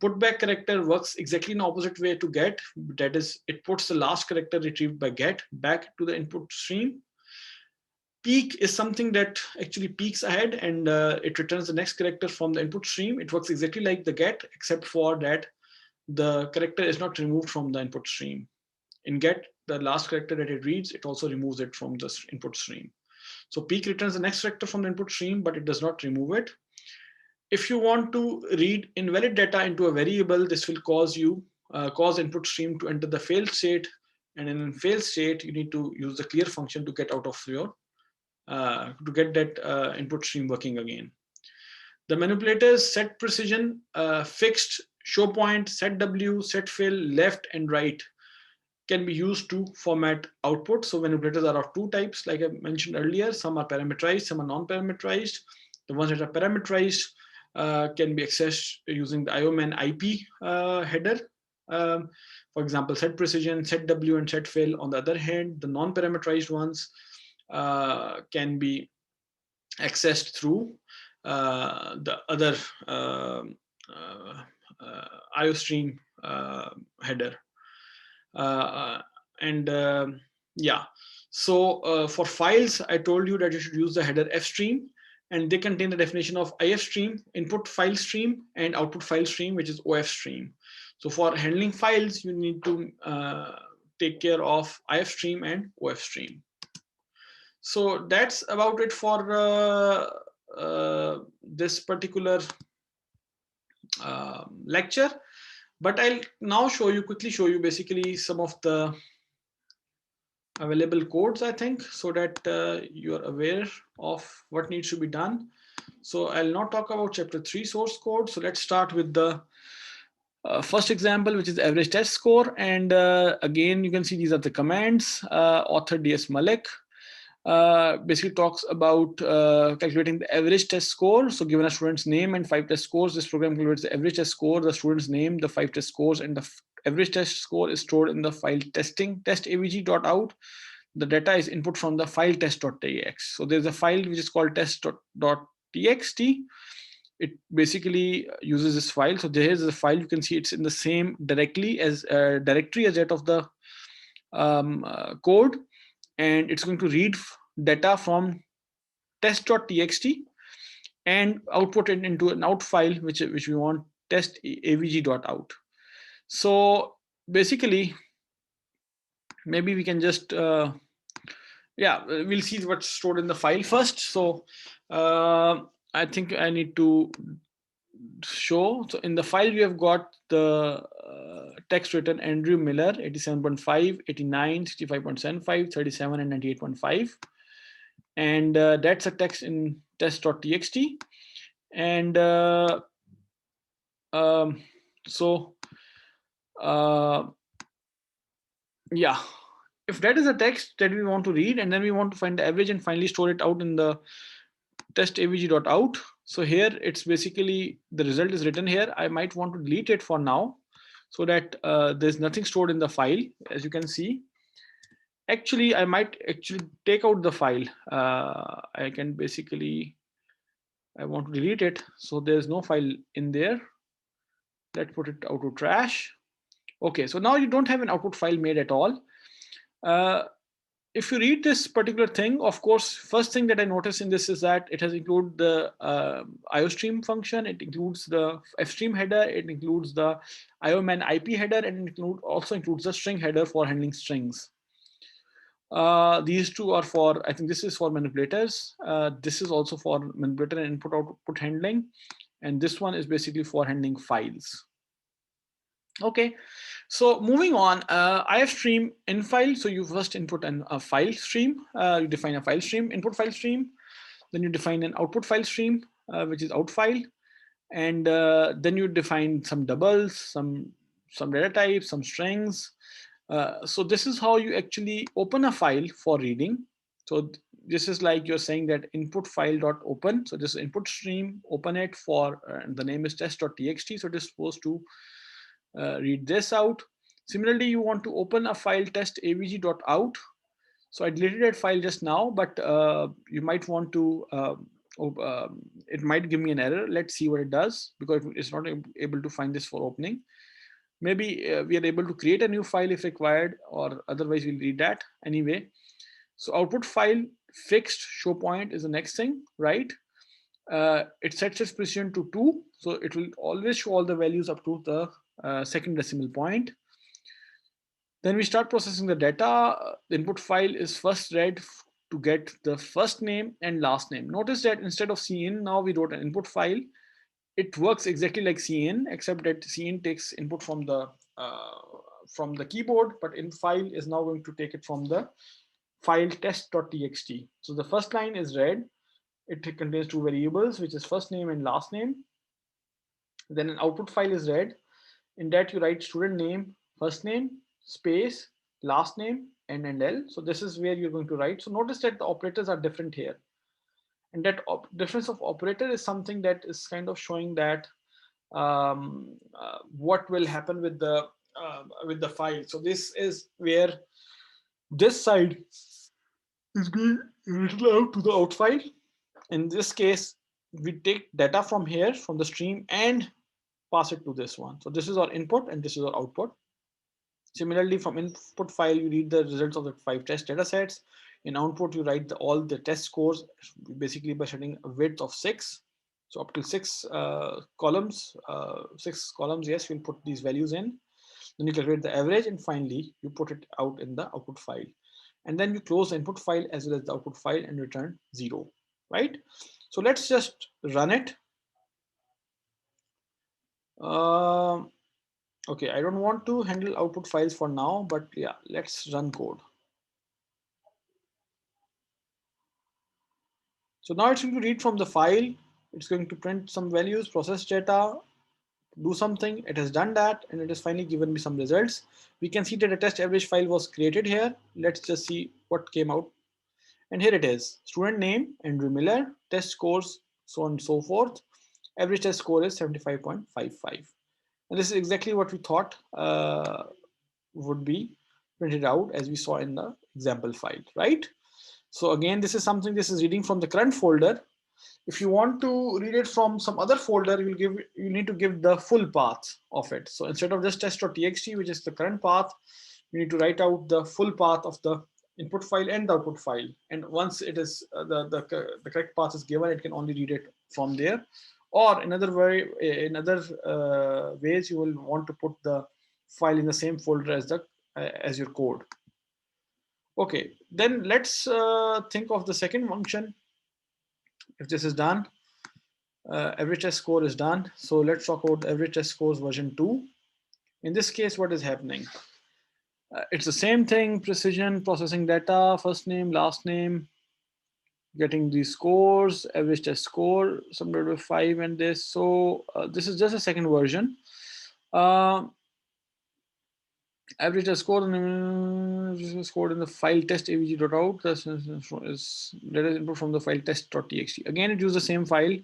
Putback character works exactly in the opposite way to get. That is, it puts the last character retrieved by get back to the input stream. Peek is something that actually peeks ahead and it returns the next character from the input stream. It works exactly like the get, except for that the character is not removed from the input stream. In get, the last character that it reads, it also removes it from the input stream. So peek returns the next character from the input stream, but it does not remove it. If you want to read invalid data into a variable, this will cause input stream to enter the failed state, and in failed state, you need to use the clear function to get out of your to get that input stream working again. The manipulators setprecision, fixed, showpoint, setw, setfill, left and right can be used to format output. So manipulators are of two types, like I mentioned earlier. Some are parameterized, some are non-parameterized. The ones that are parameterized can be accessed using the IOMan IP header. For example, setprecision, setw, and setfill. On the other hand, the non-parameterized ones can be accessed through the other IOStream header. Yeah, so for files, I told you that you should use the header fstream, and they contain the definition of ifstream, input file stream, and output file stream, which is ofstream. So for handling files, you need to take care of ifstream and ofstream. So that's about it for this particular lecture. But I'll now quickly show you basically some of the available codes, I think, so that you're aware of what needs to be done. So I'll now talk about chapter 3 source code. So let's start with the first example, which is average test score. And again, you can see these are the commands. Author DS Malik basically talks about calculating the average test score. So given a student's name and 5 test scores, this program calculates the average test score, the student's name, the 5 test scores, and the average test score is stored in the file test.avg.out. The data is input from the file test.txt. So there's a file which is called test.txt. It basically uses this file. So there is a file, you can see it's in the same directory as that of the code, and it's going to read data from test.txt and output it into an out file, which we want test avg.out. So basically, maybe we can just yeah, we'll see what's stored in the file first. So I think I need to show. So in the file, we have got the text written Andrew Miller, 87.5, 89, 65.75, 37, and 98.5. And that's a text in test.txt. And so yeah, if that is a text that we want to read, and then we want to find the average and finally store it out in the test avg.out. So here it's basically the result is written here. I might want to delete it for now so that there's nothing stored in the file. As you can see, actually I might actually take out the file. I can basically, I want to delete it, so there's no file in there. Let's put it out to trash. Okay, so now you don't have an output file made at all. If you read this particular thing, of course, first thing that I notice in this is that it has included the IOStream function, it includes the fstream header, it includes the IOMan IP header, and it also includes the string header for handling strings. These two are for, I think this is for manipulators. This is also for manipulator and input output handling. And this one is basically for handling files. Okay, so moving on, IFstream in file. So you first input a file stream, you define a file stream, input file stream, then you define an output file stream, which is out file, and then you define some doubles, some data types, some strings. So this is how you actually open a file for reading. So this is like you're saying that input file.open. So this input stream, open it for, the name is test.txt. So it is supposed to read this out. Similarly, you want to open a file test avg.out. So I deleted that file just now, but you might want to, it might give me an error. Let's see what it does, because it's not able to find this for opening. Maybe we are able to create a new file if required, or otherwise we'll read that anyway. So output file fixed showpoint is the next thing, right? It sets its precision to 2. So it will always show all the values up to the second decimal point. Then we start processing the data. The input file is first read to get the first name and last name. Notice that instead of cin, now we wrote an input file. It works exactly like cin, except that cin takes input from the keyboard, but in file is now going to take it from the file test.txt. So the first line is read. It contains 2 variables, which is first name and last name. Then an output file is read. In that you write student name, first name, space, last name, N&L. So this is where you're going to write. So notice that the operators are different here. And that difference of operator is something that is kind of showing that what will happen with the file. So this is where this side is being written out to the out file. In this case, we take data from here, from the stream, and pass it to this one. So this is our input and this is our output. Similarly, from input file, you read the results of the 5 test data sets. In output, you write all the test scores, basically by setting a width of 6. So up to 6 columns, 6 columns, yes, you'll put these values in. Then you calculate the average, and finally, you put it out in the output file. And then you close the input file as well as the output file and return 0, right? So let's just run it. Okay, I don't want to handle output files for now, but yeah, let's run code. So now it's going to read from the file. It's going to print some values, process data, do something. It has done that, and it has finally given me some results. We can see that a test average file was created here. Let's just see what came out. And here it is: student name, Andrew Miller, test scores, so on and so forth. Average test score is 75.55. And this is exactly what we thought would be printed out as we saw in the example file, right? So again, this is something, this is reading from the current folder. If you want to read it from some other folder, you need to give the full path of it. So instead of just test.txt, which is the current path, you need to write out the full path of the input file and the output file. And once it is the correct path is given, it can only read it from there. Or in other ways, you will want to put the file in the same folder as your code. Okay, then let's think of the second function. If this is done, average test score is done. So let's talk about average test scores version 2. In this case, what is happening? It's the same thing: precision, processing data, first name, last name, getting these scores, average test score, summed with 5 and this. So this is just a second version. Average test score scored in the file test avg.out. That is input from the file test.txt. Again, it uses the same file,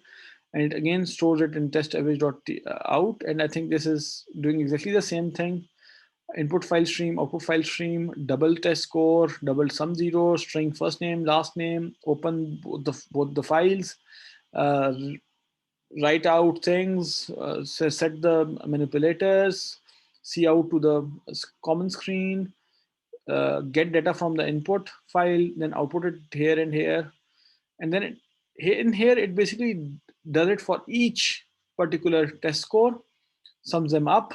and it again stores it in test average.out. And I think this is doing exactly the same thing. Input file stream, output file stream, double test score, double sum zero, string first name, last name, open both the files, write out things, set the manipulators, see out to the common screen, get data from the input file, then output it here and here. And then in here, it basically does it for each particular test score, sums them up,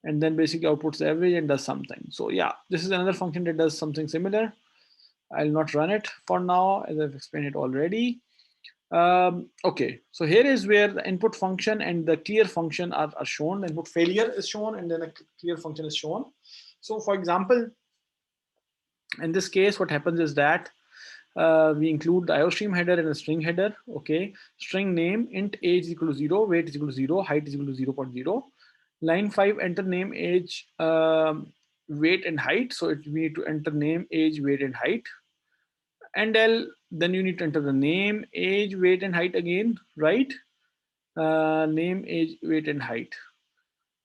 and then basically outputs the average and does something. So yeah, this is another function that does something similar. I'll not run it for now, as I've explained it already. Okay, so here is where the input function and the clear function are shown. The input failure is shown, and then a clear function is shown. So for example, in this case, what happens is that we include the IOStream header and a string header. Okay, string name int age is equal to 0, weight is equal to 0, height is equal to 0.0. Line 5, enter name, age, weight, and height. So we need to enter name, age, weight, and height. And then you need to enter the name, age, weight, and height again, right? Name, age, weight, and height.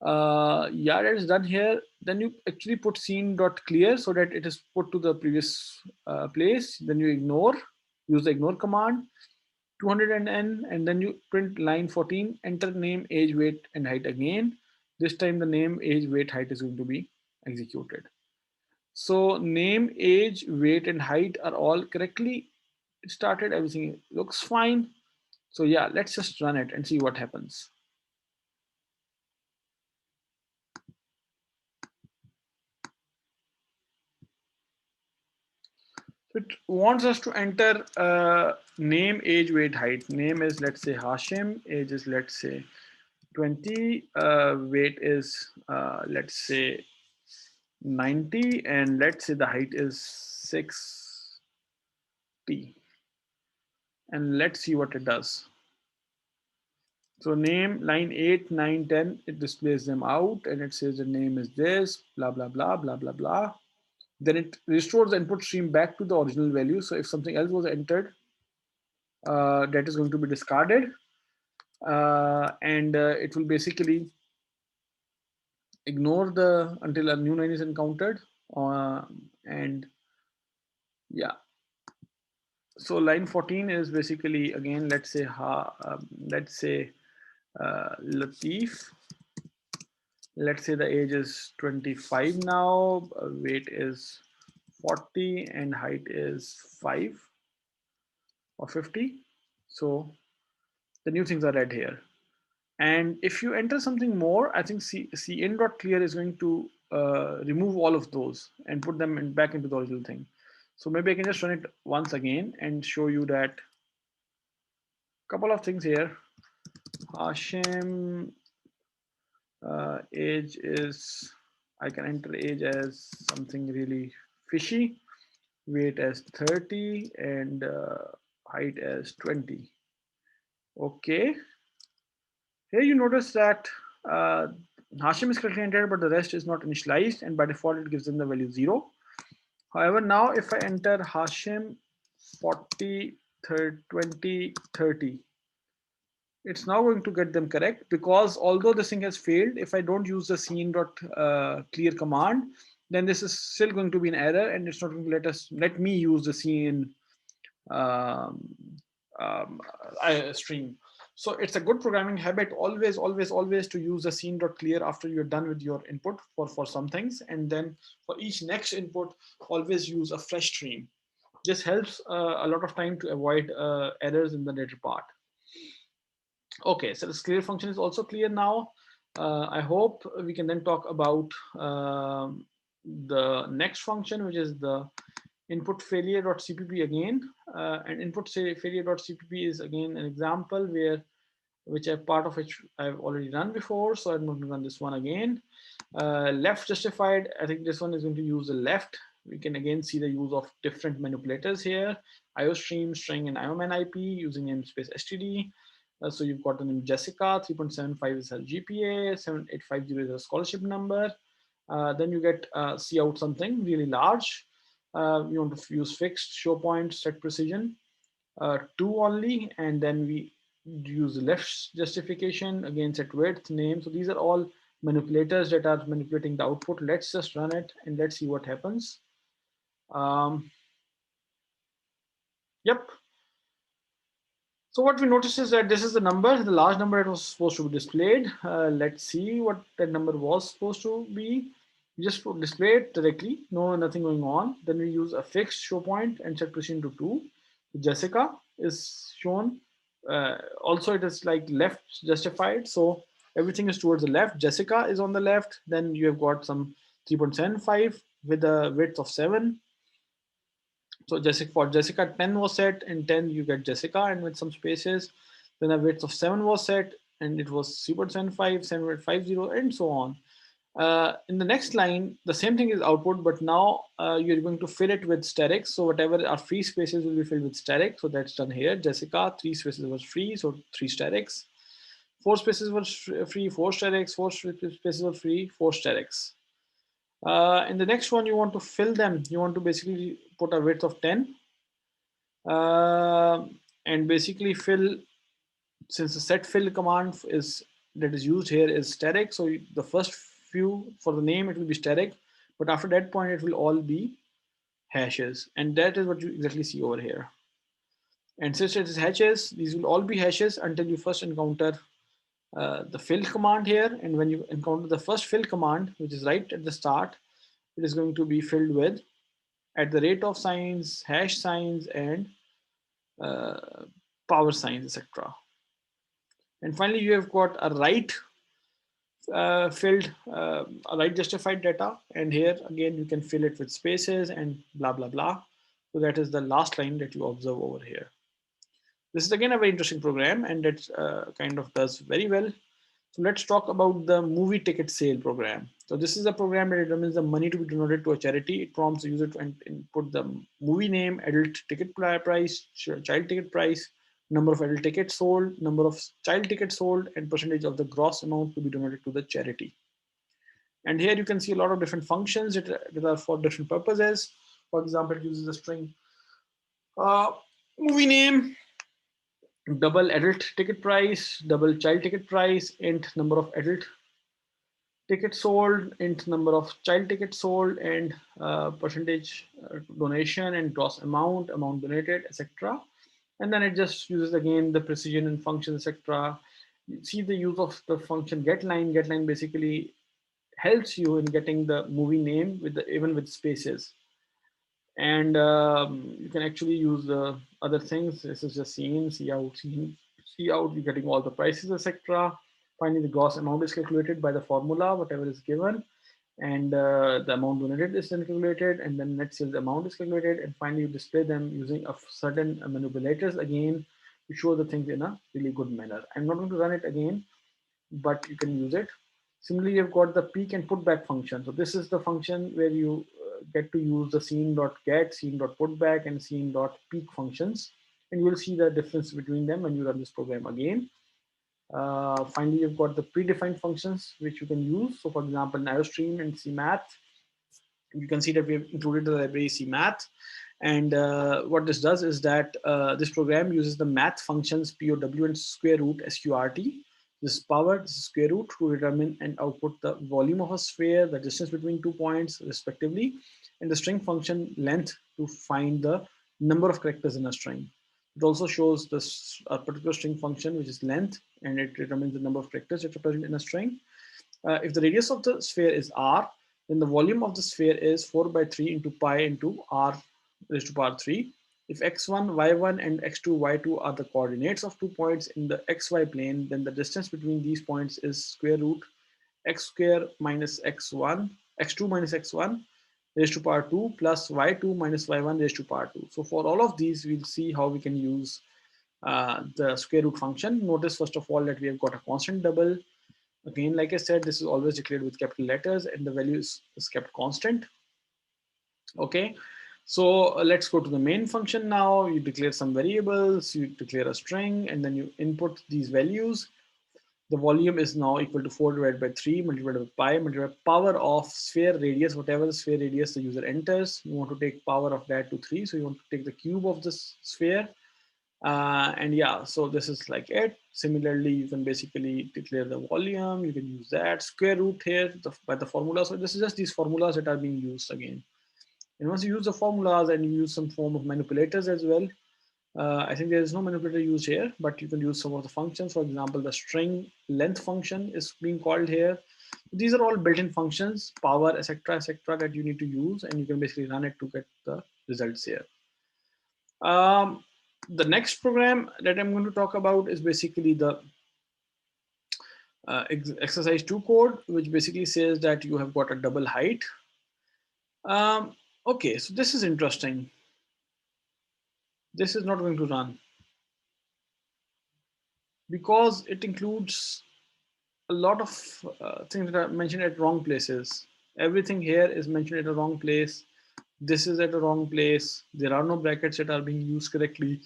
Yeah, that is done here. Then you actually put scene.clear so that it is put to the previous place. Then you use the ignore command, 200 and n, and then you print line 14, enter name, age, weight, and height again. This time the name, age, weight, height is going to be executed. So name, age, weight, and height are all correctly started. Everything looks fine. So yeah, let's just run it and see what happens. It wants us to enter name, age, weight, height. Name is, let's say, Hashim. Age is, let's say, 20. Weight is, let's say, 90. And let's say the height is 60. And let's see what it does. So name, line 8, 9, 10, it displays them out. And it says the name is this, blah, blah, blah, blah, blah, blah. Then it restores the input stream back to the original value. So if something else was entered, that is going to be discarded, and it will basically ignore the until a new line is encountered, and yeah. So line 14 is basically, again, let's say Latif. Let's say the age is 25 now, weight is 40, and height is 5 or 50. So the new things are read here. And if you enter something more, I think cin.clear is going to remove all of those and put them back into the original thing. So maybe I can just run it once again and show you that couple of things here. Hashim, age is, I can enter age as something really fishy, weight as 30, and height as 20. Okay. Here you notice that Hashim is correctly entered, but the rest is not initialized, and by default it gives them the value 0. However, now if I enter Hashim 40, 30, 20, 30, it's now going to get them correct, because although this thing has failed, if I don't use the cin.clear command, then this is still going to be an error, and it's not going to let me use the cin stream. So it's a good programming habit always, always, always to use the scene.clear after you're done with your input for some things. And then for each next input, always use a fresh stream. This helps a lot of time to avoid errors in the later part. Okay, so this clear function is also clear now. I hope we can then talk about the next function, which is the input failure.cpp again. And input failure.cpp is again an example which a part of which I've already run before. So I'm not going to run this one again. Left justified, I think this one is going to use the left. We can again see the use of different manipulators here. IOStream, string, and IOMAN-IP using namespace std. So you've got the name Jessica, 3.75 is her GPA, 7850 is her scholarship number. Then you get cout something really large. We want to use fixed, showpoint, setprecision, 2 only, and then we use the left justification, again set width, name. So these are all manipulators that are manipulating the output. Let's just run it and let's see what happens. Yep. So what we noticed is that this is the number, the large number that was supposed to be displayed. Let's see what that number was supposed to be. We just display it directly, nothing going on. Then we use a fixed show point and set precision to 2. Jessica is shown. Also, it is like left justified. So everything is towards the left. Jessica is on the left. Then you have got some 3.75 with a width of 7. So for Jessica 10 was set, and 10 you get Jessica, and with some spaces. Then a width of 7 was set, and it was 3.75, 7.50, and so on. In the next line, the same thing is output, but now you're going to fill it with sterics. So whatever are free spaces will be filled with sterics. So that's done here. Jessica, 3 spaces was free, so 3 sterics. 4 spaces were free, 4 sterics. 4 spaces were free, 4 sterics. In the next one, you want to fill them. You want to basically put a width of 10 and basically fill, since the setfill command that is used here is steric. So the first few for the name, it will be steric, but after that point, it will all be hashes. And that is what you exactly see over here. And since it is hashes, these will all be hashes until you first encounter the fill command here. And when you encounter the first fill command, which is right at the start, it is going to be filled with at the rate of signs, hash signs, and power signs, etc. And finally, you have got a right filled, a right justified data. And here again, you can fill it with spaces and blah, blah, blah. So that is the last line that you observe over here. This is again a very interesting program, and it kind of does very well. So let's talk about the movie ticket sale program. So this is a program that determines the money to be donated to a charity. It prompts the user to input the movie name, adult ticket price, child ticket price, number of adult tickets sold, number of child tickets sold, and percentage of the gross amount to be donated to the charity. And here you can see a lot of different functions that are for different purposes. For example, it uses a string movie name, double adult ticket price, double child ticket price, int number of adult tickets sold, int number of child tickets sold, and percentage donation and gross amount donated, etc. And then it just uses again the precision and functions, etc. You see the use of the function getLine. GetLine basically helps you in getting the movie name even with spaces. And you can actually use the other things. This is just scene, cout, you're getting all the prices, etc. Finally, the gross amount is calculated by the formula, whatever is given, and the amount donated is then calculated, and then net sales amount is calculated, and finally you display them using a certain manipulators again to show the things in a really good manner. I'm not going to run it again, but you can use it. Similarly, you've got the peek and putback function. So this is the function where you get to use the scene.get, scene.putback, and scene.peek functions. And you will see the difference between them when you run this program again. Finally, you've got the predefined functions which you can use. So for example, in IOStream and CMath, you can see that we have included the library CMath. And what this does is that this program uses the math functions POW and square root SQRT. This power, this is square root, to determine and output the volume of a sphere, the distance between 2 points respectively, and the string function length to find the number of characters in a string. It also shows this a particular string function, which is length, and it determines the number of characters that are present in a string. If the radius of the sphere is r, then the volume of the sphere is 4 by 3 into pi into r raised to power 3. If x1, y1, and x2, y2 are the coordinates of 2 points in the xy plane, then the distance between these points is square root x square minus x1, x2 minus x1 raised to power 2 plus y2 minus y1 raised to power 2. So for all of these, we'll see how we can use the square root function. Notice first of all that we have got a constant double. Again, like I said, this is always declared with capital letters and the value is kept constant. Okay, so let's go to the main function now. You declare some variables, you declare a string, and then you input these values. The volume is now equal to 4 divided by 3 multiplied by pi multiplied by power of sphere radius, whatever the sphere radius the user enters. You want to take power of that to 3. So you want to take the cube of this sphere. And yeah, so this is like it. Similarly, you can basically declare the volume. You can use that square root here by the formula. So this is just these formulas that are being used again. And once you use the formulas and you use some form of manipulators as well, I think there is no manipulator used here, but you can use some of the functions. For example, the string length function is being called here. These are all built-in functions, power, etc., that you need to use, and you can basically run it to get the results here. The next program that I'm going to talk about is basically the exercise 2 code, which basically says that you have got a double height. Okay, so this is interesting. This is not going to run because it includes a lot of things that are mentioned at wrong places. Everything here is mentioned at a wrong place. This is at a wrong place. There are no brackets that are being used correctly.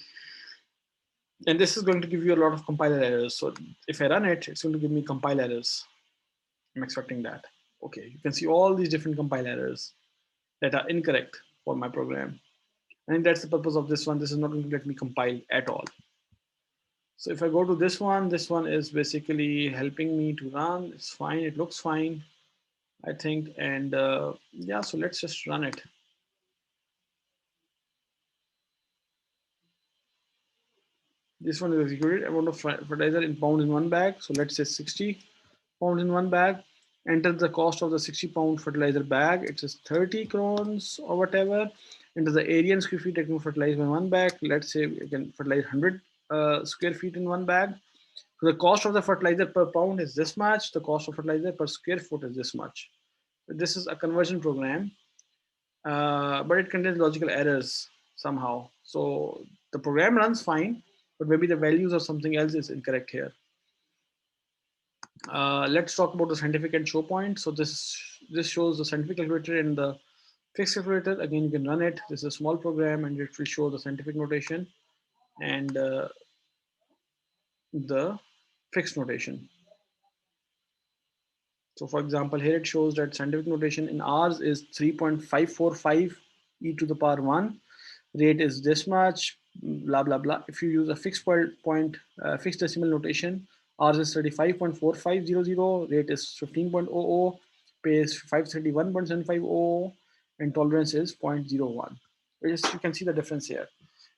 And this is going to give you a lot of compiler errors. So if I run it, it's going to give me compile errors. I'm expecting that. Okay, you can see all these different compile errors that are incorrect for my program. I think that's the purpose of this one. This is not going to let me compile at all. So if I go to this one is basically helping me to run. It's fine. It looks fine, I think. And yeah, so let's just run it. This one is executed. Amount of fertilizer in pounds in one bag. So let's say 60 pounds in one bag. Enter the cost of the 60-pound fertilizer bag. It says 30 crowns or whatever. Enter the area in square feet that can fertilize in one bag. Let's say we can fertilize 100 square feet in one bag. So the cost of the fertilizer per pound is this much. The cost of fertilizer per square foot is this much. This is a conversion program, but it contains logical errors somehow. So the program runs fine, but maybe the values or something else is incorrect here. Let's talk about the scientific and show point. So this shows the scientific calculator and the fixed calculator. Again, you can run it. This is a small program and it will show the scientific notation and the fixed notation. So for example, here it shows that scientific notation in ours is 3.545 e to the power 1. Rate is this much, blah, blah, blah. If you use a fixed fixed decimal notation, ours is 35.4500, rate is 15.00, pay is 531.750, and tolerance is 0.01. You can see the difference here.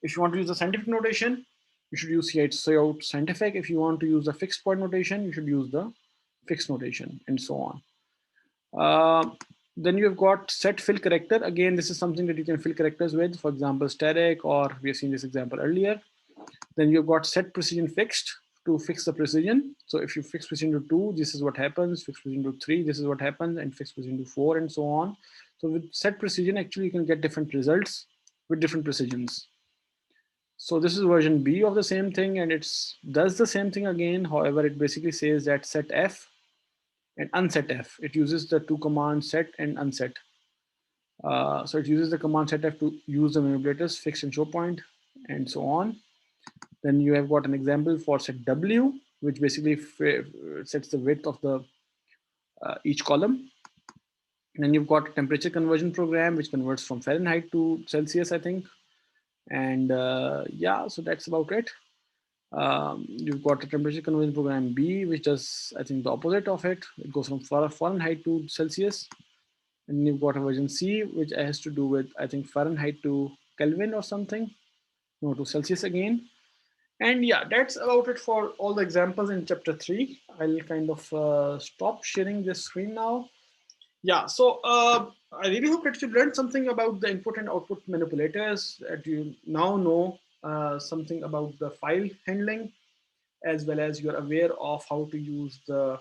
If you want to use the scientific notation, you should use cout scientific. If you want to use the fixed point notation, you should use the fixed notation, and so on. Then you've got setfill character. Again, this is something that you can fill characters with, for example, static, or we have seen this example earlier. Then you've got set precision fixed to fix the precision. So if you fix precision to 2, this is what happens, fix precision to 3, this is what happens, and fix precision to 4, and so on. So with set precision, actually, you can get different results with different precisions. So this is version B of the same thing, and it does the same thing again. However, it basically says that set F and unset F. It uses the two commands set and unset. So it uses the command setf to use the manipulators, fix and show point, and so on. Then you have got an example for setw, which basically sets the width of the each column. And then you've got a temperature conversion program, which converts from Fahrenheit to Celsius, I think. And yeah, so that's about it. You've got a temperature conversion program B, which does, I think, the opposite of it. It goes from Fahrenheit to Celsius. And you've got a version C, which has to do with, I think, Fahrenheit to Kelvin or something. Go to Celsius again. And yeah, that's about it for all the examples in chapter 3. I'll kind of stop sharing this screen now. Yeah, so I really hope that you learned something about the input and output manipulators, that you now know something about the file handling, as well as you're aware of how to use the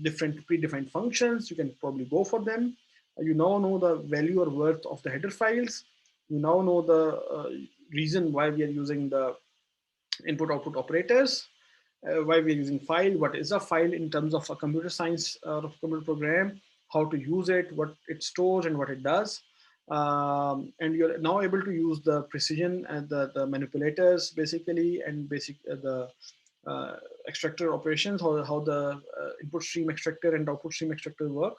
different predefined functions. You can probably go for them. You now know the value or worth of the header files. You now know the reason why we are using the input output operators, why we're using file, what is a file in terms of a computer science or computer program, how to use it, what it stores and what it does. And you're now able to use the precision and the manipulators basically, and the extractor operations, how the input stream extractor and output stream extractor work.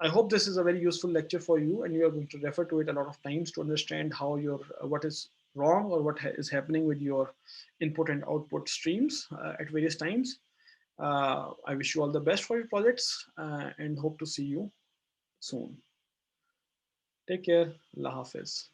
I hope this is a very useful lecture for you, and you are going to refer to it a lot of times to understand how your what is wrong or what is happening with your input and output streams at various times. I wish you all the best for your projects and hope to see you soon. Take care. Allah Hafiz.